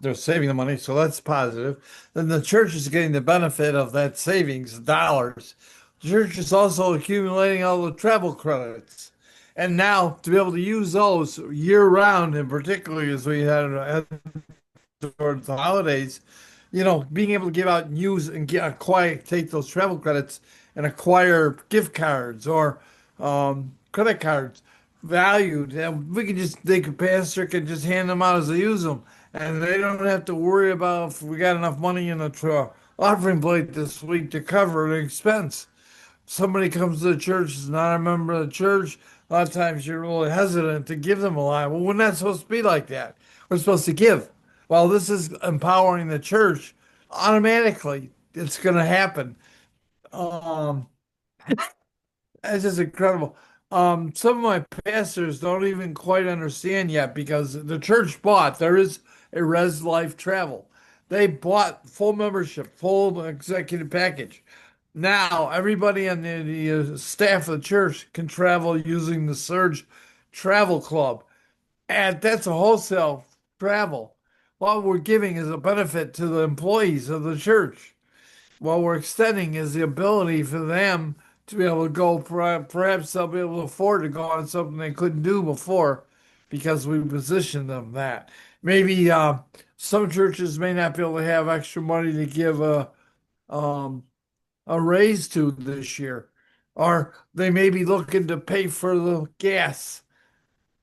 Speaker 3: they're saving the money, so that's positive. Then the church is getting the benefit of that savings dollars. The church is also accumulating all the travel credits. And now to be able to use those year round, and particularly as we had towards the holidays, being able to give out and use and take those travel credits and acquire gift cards or credit cards valued. And pastor can just hand them out as they use them. And they don't have to worry about if we got enough money in the offering plate this week to cover an expense. Somebody comes to the church, is not a member of the church, a lot of times you're really hesitant to give them a lot. Well, we're not supposed to be like that. We're supposed to give. Well, this is empowering the church. Automatically, it's going to happen. Um, it's just incredible. Some of my pastors don't even quite understand yet because the church there is a Res Life Travel. They bought full membership, full executive package. Now, everybody on the staff of the church can travel using the Surge Travel Club. And that's a wholesale travel. What we're giving is a benefit to the employees of the church. What we're extending is the ability for them to be able to go. Perhaps they'll be able to afford to go on something they couldn't do before because we positioned them that. Maybe some churches may not be able to have extra money to give um, a raise to this year, or they may be looking to pay for the gas,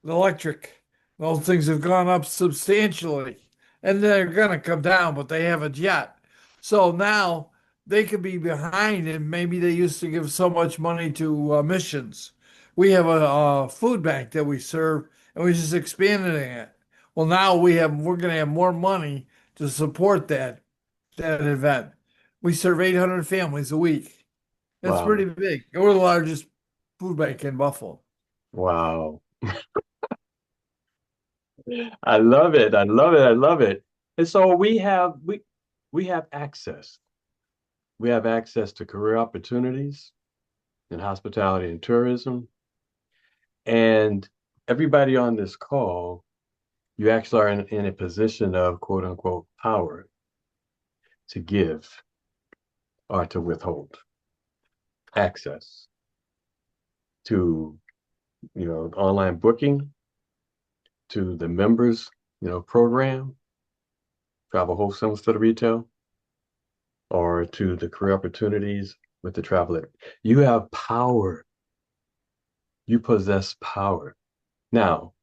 Speaker 3: the electric. Those things have gone up substantially, and they're going to come down, but they haven't yet. So now they could be behind, and maybe they used to give so much money to missions. We have a food bank that we serve, and we're just expanding it. Well, now we're going to have more money to support that event. We serve 800 families a week. That's
Speaker 2: Wow.
Speaker 3: pretty big. We're the largest food bank in Buffalo.
Speaker 2: Wow. I love it. I love it. I love it. And so we have access. We have access to career opportunities in hospitality and tourism. And everybody on this call, you actually are in a position of quote unquote power to give or to withhold access to, online booking, to the members, program, travel wholesale instead of retail, or to the career opportunities with the traveler. You have power. You possess power. Now,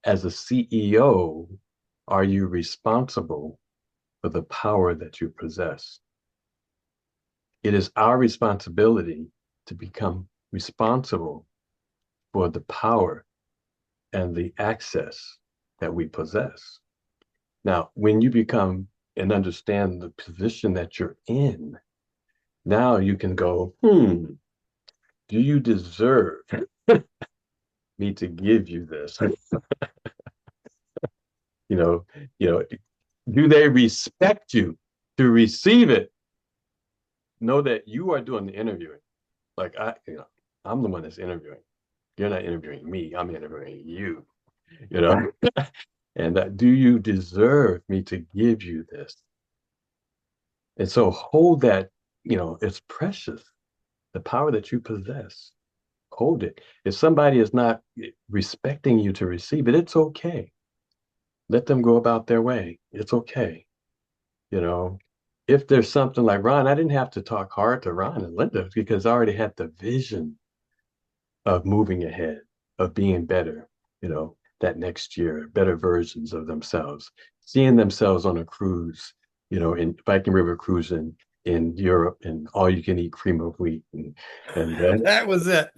Speaker 2: as a CEO, are you responsible for the power that you possess? It is our responsibility to become responsible for the power and the access that we possess. Now, when you become and understand the position that you're in, now you can go, do you deserve me to give you this? you know, do they respect you to receive it? Know that you are doing the interviewing. Like I'm the one that's interviewing. You're not interviewing me. I'm interviewing you. And that, do you deserve me to give you this? And so hold that. It's precious. The power that you possess. Hold it. If somebody is not respecting you to receive it, it's okay. Let them go about their way. It's okay. If there's something like Ron, I didn't have to talk hard to Ron and Linda because I already had the vision of moving ahead, of being better, that next year, better versions of themselves, seeing themselves on a cruise, in Viking River cruising in Europe and all you can eat cream of wheat and
Speaker 3: That was it.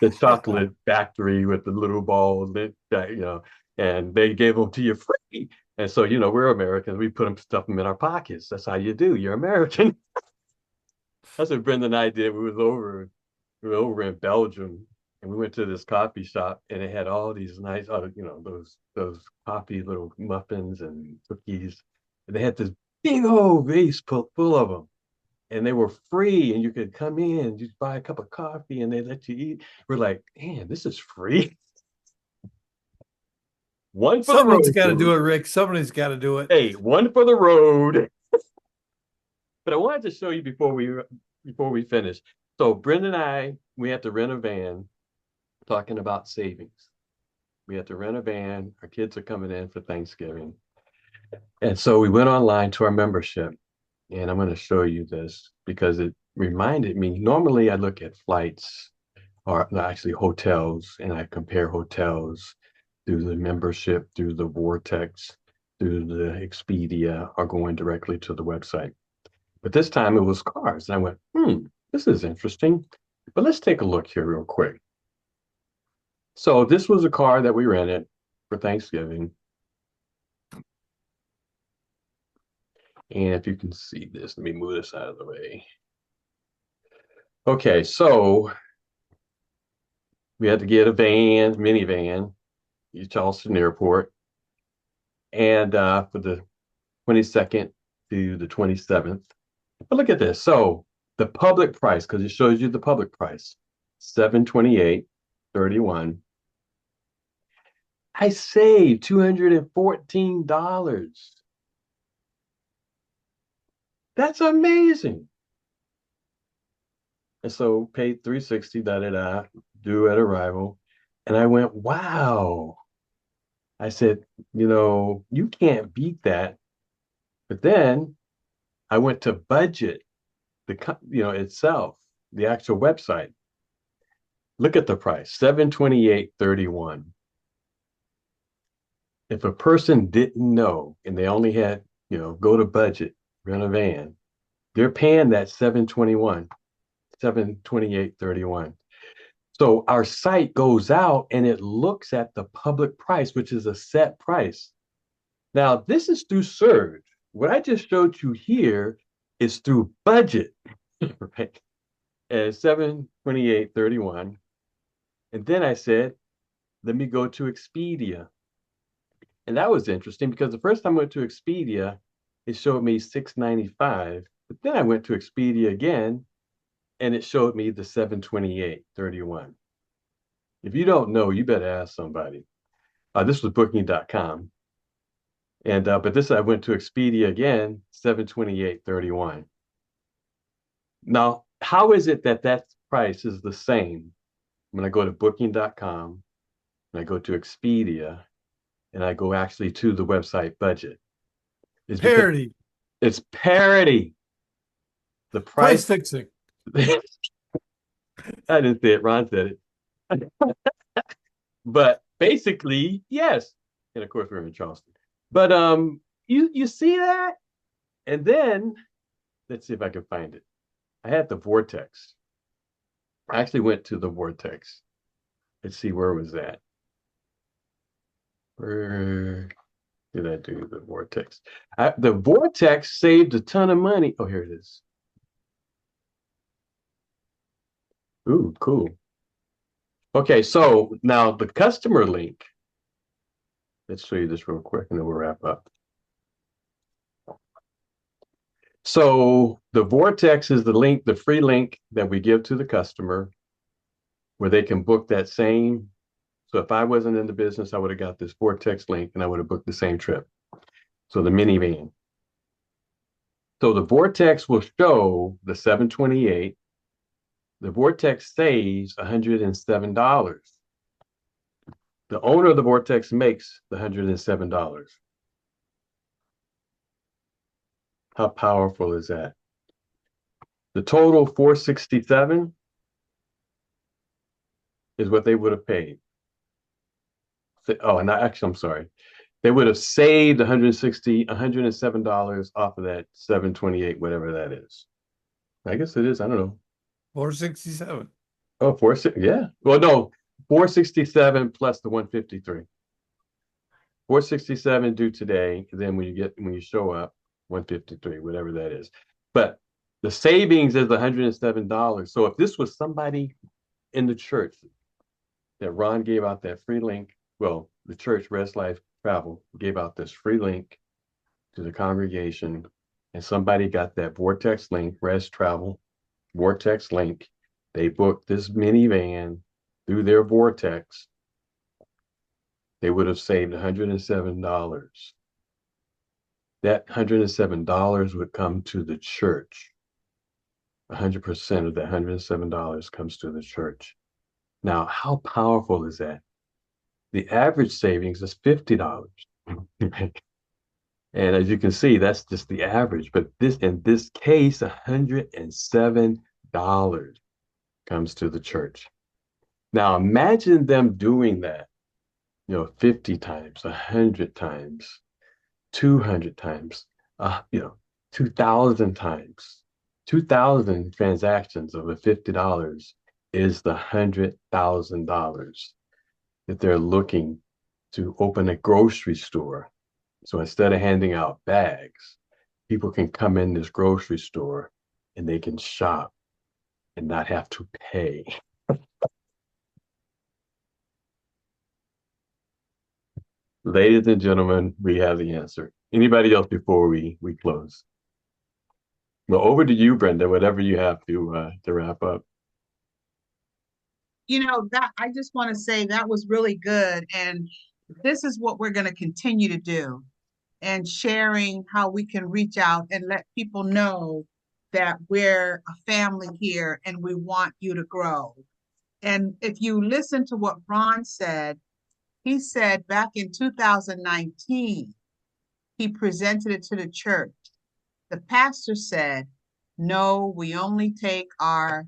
Speaker 2: the chocolate factory with the little balls that, and they gave them to you free. And so, we're Americans. We stuff them in our pockets. That's how you do. You're American. That's what Brenda and I did. We were over in Belgium, and we went to this coffee shop, and it had all these nice, those coffee little muffins and cookies. And they had this big old vase full of them. and they were free, and you could come in, just buy a cup of coffee, and they let you eat. We're like, man, this is free. One for the
Speaker 3: Somebody's
Speaker 2: road.
Speaker 3: got to do it, Rick. Somebody's got to do it.
Speaker 2: Hey, one for the road. But I wanted to show you before we finish. So Brenda and I, we had to rent a van, talking about savings. We had to rent a van. Our kids are coming in for Thanksgiving. And so we went online to our membership. And I'm going to show you this because it reminded me. Normally, I look at flights or no, actually hotels, and I compare hotels through the membership, through the Vortex, through the Expedia, or going directly to the website. But this time it was cars. And I went, this is interesting. But let's take a look here real quick. So this was a car that we rented for Thanksgiving. And if you can see this, let me move this out of the way. Okay, so we had to get a minivan, Charleston Airport, and for the 22nd to the 27th. But look at this. So the public price, because it shows you the public price, $728.31. I saved $214. That's amazing. And so paid $360, due at arrival. And I went, wow. I said, you can't beat that. But then I went to budget itself, the actual website. Look at the price, $728.31. If a person didn't know and they only had, go to budget, rent a van, they're paying that $728.31. So our site goes out and it looks at the public price, which is a set price. Now, this is through Surge. What I just showed you here is through budget, right? At $728.31. And then I said, let me go to Expedia. And that was interesting because the first time I went to Expedia, it showed me $695. But then I went to Expedia again, and it showed me the $728.31. If you don't know, you better ask somebody. This was booking.com. And but this I went to Expedia again, $728.31. Now, how is it that price is the same when I go to booking.com and I go to Expedia and I go actually to the website budget? It's
Speaker 3: Parity.
Speaker 2: It's parity. The
Speaker 3: Price
Speaker 2: price
Speaker 3: fixing.
Speaker 2: I didn't say it, Ron said it. But basically, yes. And of course, we're in Charleston. But you see that? And then let's see if I can find it. I had the Vortex. I actually went to the Vortex. Let's see, where was that? Where did I do the Vortex? The Vortex saved a ton of money. Oh, here it is. Ooh, cool. Okay, so now the customer link. Let's show you this real quick and then we'll wrap up. So the Vortex is the link, the free link that we give to the customer where they can book that same. So if I wasn't in the business, I would have got this Vortex link and I would have booked the same trip. So the minivan. So the Vortex will show the 728. The Vortex saves $107. The owner of the Vortex makes the $107. How powerful is that? The total 467 is what they would have paid. Oh, and I'm sorry. They would have saved $107 off of that 728, whatever that is. I guess it is. I don't know.
Speaker 3: 467.
Speaker 2: Oh, 460. Yeah. Well, no, 467 plus the 153. 467 due today. Then when you show up, 153, whatever that is. But the savings is $107. So if this was somebody in the church that Ron gave out that free link, well, the church Rest Life Travel gave out this free link to the congregation, and somebody got that Vortex link, Res Travel, Vortex link. They booked this minivan through their Vortex. They would have saved $107. That $107 would come to the church. 100% of that $107 comes to the church. Now, how powerful is that? The average savings is $50. And as you can see, that's just the average. But in this case, $107 comes to the church. Now imagine them doing that, 50 times, 100 times, 200 times, 2,000 times. 2,000 transactions of a $50 is the $100,000 that they're looking to open a grocery store. So instead of handing out bags, people can come in this grocery store and they can shop and not have to pay. Ladies and gentlemen, we have the answer. Anybody else before we close? Well, over to you, Brenda, whatever you have to wrap up.
Speaker 1: That I just want to say that was really good. And this is what we're going to continue to do, and sharing how we can reach out and let people know that we're a family here and we want you to grow. And if you listen to what Ron said, he said back in 2019, he presented it to the church. The pastor said, no, we only take our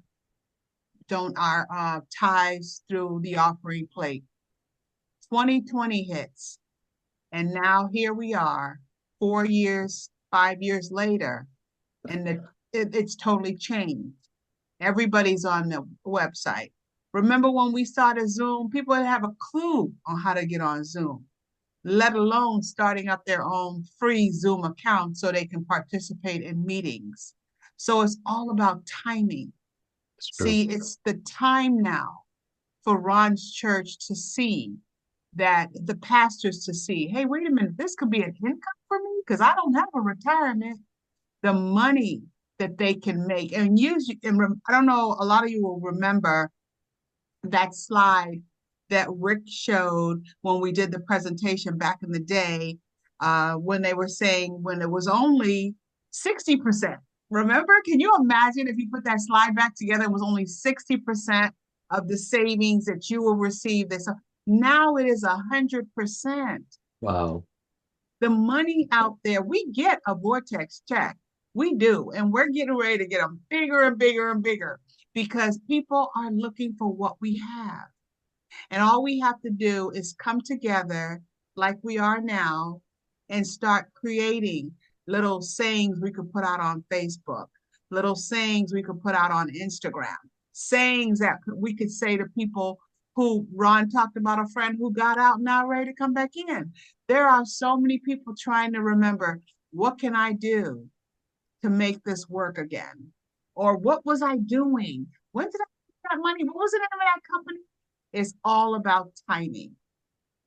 Speaker 1: tithes through the offering plate. 2020 hits. And now here we are, 5 years later, and it's totally changed. Everybody's on the website. Remember when we started Zoom, people didn't have a clue on how to get on Zoom, let alone starting up their own free Zoom account so they can participate in meetings. So it's all about timing. See, it's the time now for Ron's church to see that, the pastors to see, hey, wait a minute, this could be an income for me because I don't have a retirement. The money that they can make and use. And I don't know, a lot of you will remember that slide that Rick showed when we did the presentation back in the day, when they were saying when it was only 60%. Remember? Can you imagine if you put that slide back together, it was only 60% of the savings that you will receive this. Now it is 100%.
Speaker 2: Wow.
Speaker 1: The money out there, we get a Vortex check. We do. And we're getting ready to get them bigger and bigger and bigger because people are looking for what we have. And all we have to do is come together like we are now and start creating little sayings we could put out on Facebook, little sayings we could put out on Instagram, sayings that we could say to people who, Ron talked about a friend who got out now ready to come back in. There are so many people trying to remember, what can I do to make this work again? Or what was I doing? When did I get that money? What was the name of that company? It's all about timing.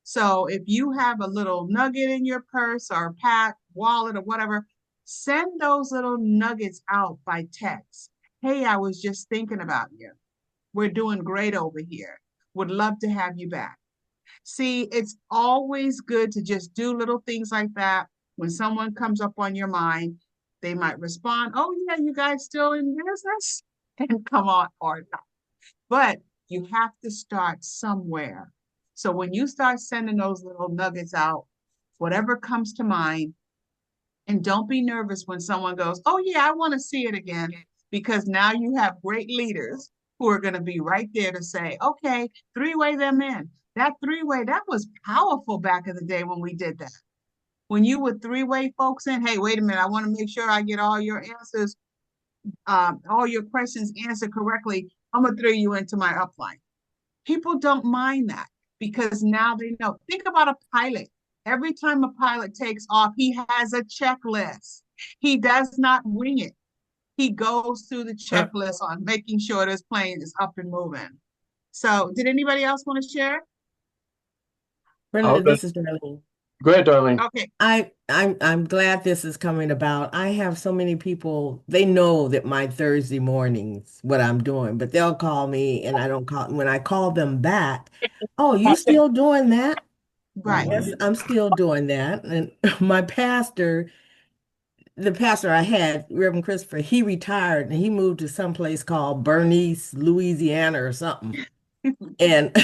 Speaker 1: So if you have a little nugget in your purse or pack, wallet or whatever, send those little nuggets out by text. Hey, I was just thinking about you. We're doing great over here. Would love to have you back. See, it's always good to just do little things like that. When someone comes up on your mind, they might respond, oh yeah, you guys still in business? And come on, or not. But you have to start somewhere. So when you start sending those little nuggets out, whatever comes to mind, and don't be nervous when someone goes, oh yeah, I want to see it again, because now you have great leaders who are going to be right there to say, okay, three-way them in. That three-way, that was powerful back in the day when we did that. When you would three-way folks in, hey, wait a minute, I want to make sure I get all your answers, all your questions answered correctly. I'm going to throw you into my upline. People don't mind that because now they know. Think about a pilot. Every time a pilot takes off, he has a checklist. He does not wing it. He goes through the checklist on making sure this plane is up and moving. So did anybody else want to share?
Speaker 7: Brenda, this is Darlene.
Speaker 2: Go ahead, darling.
Speaker 1: Okay.
Speaker 7: I'm glad this is coming about. I have so many people, they know that my Thursday mornings, what I'm doing, but they'll call me and I don't call. When I call them back, oh, you still doing that?
Speaker 1: Right.
Speaker 7: Yes, I'm still doing that. And my pastor, the pastor I had, Reverend Christopher, he retired and he moved to some place called Bernice, Louisiana or something. And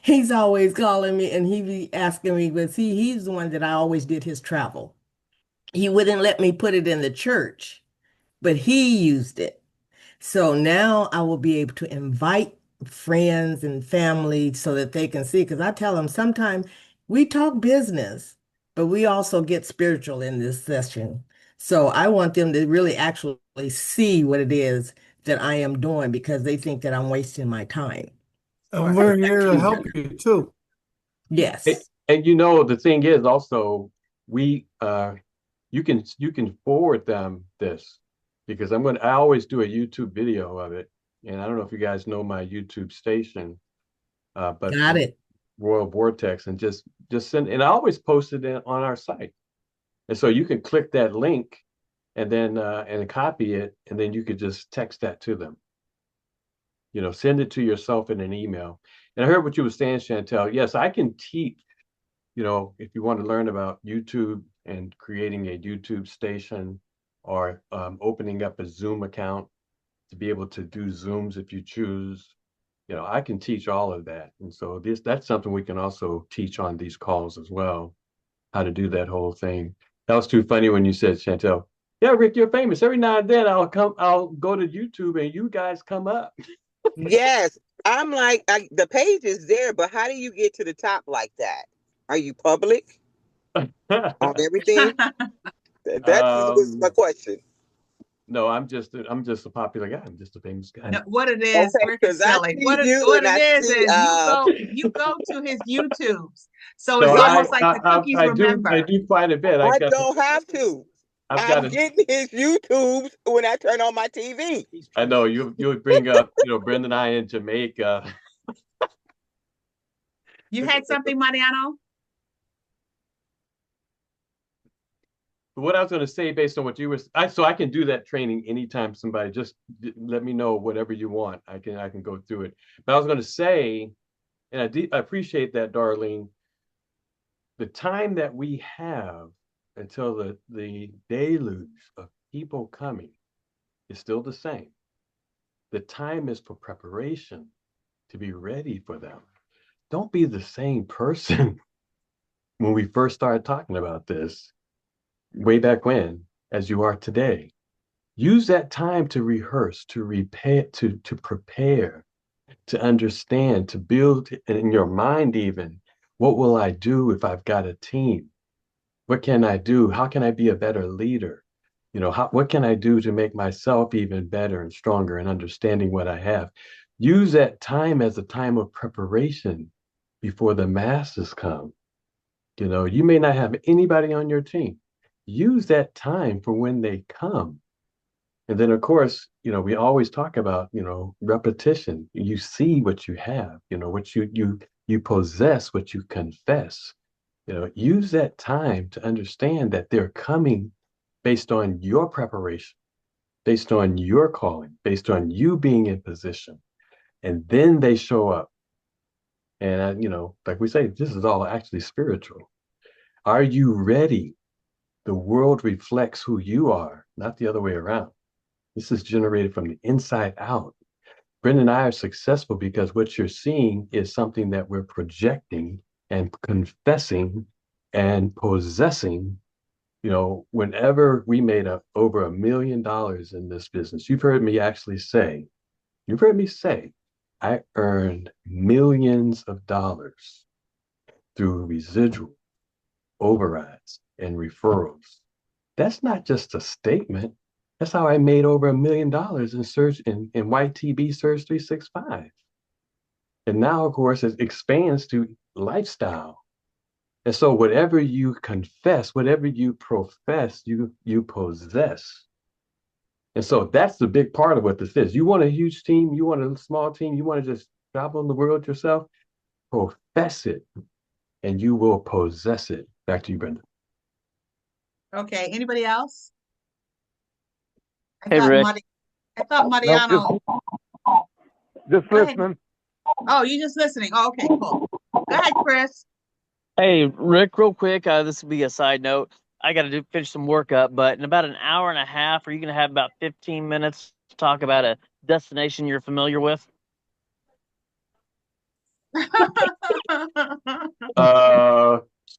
Speaker 7: he's always calling me and he be asking me, but see, he's the one that I always did his travel. He wouldn't let me put it in the church, but he used it. So now I will be able to invite friends and family so that they can see. Because I tell them sometimes we talk business, but we also get spiritual in this session. So I want them to really actually see what it is that I am doing because they think that I'm wasting my time.
Speaker 3: And we're here to help you too.
Speaker 7: Yes.
Speaker 2: And you know, the thing is also, we you can forward them this, because I always do a YouTube video of it. And I don't know if you guys know my YouTube station, but
Speaker 7: Got it.
Speaker 2: Royal Vortex, and just send, and I always post it on our site. And so you can click that link and then and copy it, and then you could just text that to them. You know, send it to yourself in an email. And I heard what you were saying, Chantel. Yes, I can teach, you know, if you want to learn about YouTube and creating a YouTube station, or opening up a Zoom account to be able to do Zooms if you choose, you know, I can teach all of that. And so that's something we can also teach on these calls as well, how to do that whole thing. That was too funny when you said, Chantel, yeah, Rick, you're famous. Every now and then I'll go to YouTube and you guys come up.
Speaker 5: Yes, I'm like, the page is there, but how do you get to the top like that? Are you public on everything? That's my question.
Speaker 2: No, I'm just a popular guy. I'm just a famous guy.
Speaker 1: No, what it is,
Speaker 5: Okay,
Speaker 1: Rick is
Speaker 5: 'cause I
Speaker 1: silly.
Speaker 5: see
Speaker 1: What
Speaker 5: you and I
Speaker 1: it
Speaker 5: see,
Speaker 1: is you go to his YouTubes. So
Speaker 2: So
Speaker 1: it's almost like the cookies
Speaker 2: I
Speaker 1: remember.
Speaker 2: do quite a bit.
Speaker 5: I don't have to. I'm
Speaker 2: a,
Speaker 5: getting his YouTubes when I turn on my TV.
Speaker 2: I know you would bring up, you know, Brenda and I in Jamaica.
Speaker 1: You had something, Mariano?
Speaker 2: What I was going to say, based on what you were, so I can do that training anytime somebody just let me know whatever you want. I can go through it. But I was going to say, and I appreciate that, Darlene. The time that we have until the deluge of people coming is still the same. The time is for preparation, to be ready for them. Don't be the same person when we first started talking about this, way back when, as you are today. Use that time to rehearse, to repair, to prepare, to understand, to build in your mind even, what will I do if I've got a team? What can I do? How can I be a better leader? You know, what can I do to make myself even better and stronger and understanding what I have? Use that time as a time of preparation before the masses come. You know, you may not have anybody on your team. Use that time for when they come. And then, of course, you know, we always talk about, you know, repetition. You see what you have, you know, what you possess, what you confess. You know, use that time to understand that they're coming based on your preparation, based on your calling, based on you being in position. And then they show up. And, you know, like we say, this is all actually spiritual. Are you ready? The world reflects who you are, not the other way around. This is generated from the inside out. Brenda and I are successful because what you're seeing is something that we're projecting and confessing and possessing. You know, whenever we made over $1 million in this business, you've heard me say, I earned millions of dollars through residual overrides and referrals. That's not just a statement. That's how I made over $1 million in Surge in White TB Surge 365. And now, of course, it expands to lifestyle. And so whatever you confess, whatever you profess, you possess. And so that's the big part of what this is. You want a huge team, you want a small team, you want to just travel in the world yourself, profess it, and you will possess it. Back to you, Brenda.
Speaker 1: Okay, anybody else?
Speaker 8: Hey, Rick.
Speaker 1: I thought Mariano.
Speaker 9: Just
Speaker 1: Go ahead.
Speaker 9: listening.
Speaker 1: Oh, you're just listening. Oh, okay, cool. Go ahead, Chris.
Speaker 8: Hey, Rick, real quick. This will be a side note. I got to finish some work up, but in about an hour and a half, are you going to have about 15 minutes to talk about a destination you're familiar with?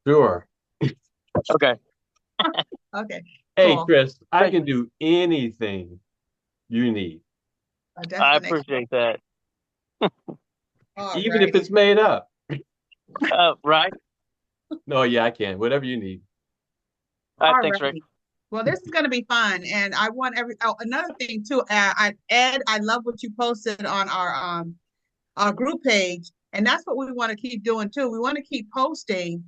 Speaker 2: Sure.
Speaker 8: Okay.
Speaker 1: Okay,
Speaker 2: Hey,
Speaker 1: cool.
Speaker 2: Chris, I can do anything you need,
Speaker 1: A
Speaker 8: I
Speaker 1: destination.
Speaker 8: appreciate that.
Speaker 1: All
Speaker 2: even if
Speaker 1: right.
Speaker 2: it's made up.
Speaker 8: Right?
Speaker 2: No, yeah, I can. Whatever you need.
Speaker 8: All right,
Speaker 1: All
Speaker 8: thanks, Rick.
Speaker 1: righty. Well, this is going to be fun, and I want another thing too. Ed, I love what you posted on our group page, and that's what we want to keep doing too. We want to keep posting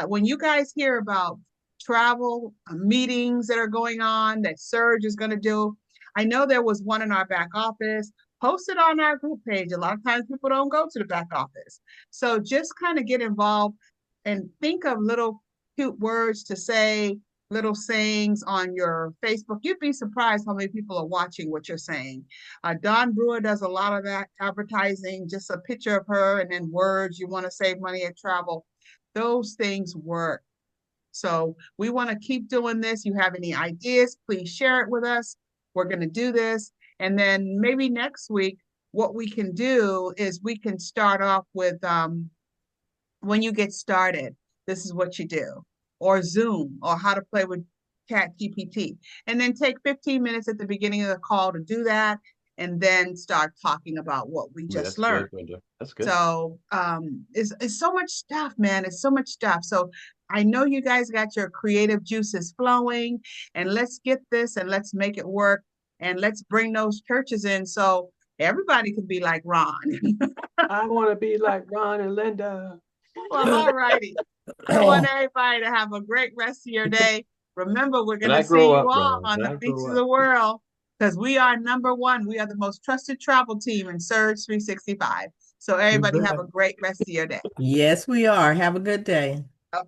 Speaker 1: when you guys hear about travel meetings that are going on that Surge is going to do. I know there was one in our back office. Post it on our group page. A lot of times people don't go to the back office, so just kind of get involved and think of little cute words to say, little sayings on your Facebook. You'd be surprised how many people are watching what you're saying. Dawn Brewer does a lot of that advertising, just a picture of her and then words. You want to save money at travel. Those things work. So we want to keep doing this. You have any ideas, please share it with us. We're going to do this. And then maybe next week, what we can do is we can start off with when you get started, this is what you do, or Zoom, or how to play with ChatGPT. And then take 15 minutes at the beginning of the call to do that, and then start talking about what we
Speaker 2: Yeah,
Speaker 1: just
Speaker 2: that's
Speaker 1: learned.
Speaker 2: good, Brenda. That's good.
Speaker 1: So it's so much stuff, man. It's so much stuff. So I know you guys got your creative juices flowing, and let's get this and let's make it work, and let's bring those churches in so everybody can be like Ron.
Speaker 2: I want to be like Ron and Linda.
Speaker 1: Well, all righty. I want everybody to have a great rest of your day. Remember, we're going
Speaker 2: When I
Speaker 1: to see
Speaker 2: grow
Speaker 1: you
Speaker 2: up,
Speaker 1: all
Speaker 2: Ron,
Speaker 1: on
Speaker 2: when
Speaker 1: the
Speaker 2: I
Speaker 1: beaches
Speaker 2: grow
Speaker 1: of the
Speaker 2: up.
Speaker 1: world, because we are number one. We are the most trusted travel team in Surge 365. So everybody have a great rest of your day.
Speaker 7: Yes, we are. Have a good day.
Speaker 1: Okay.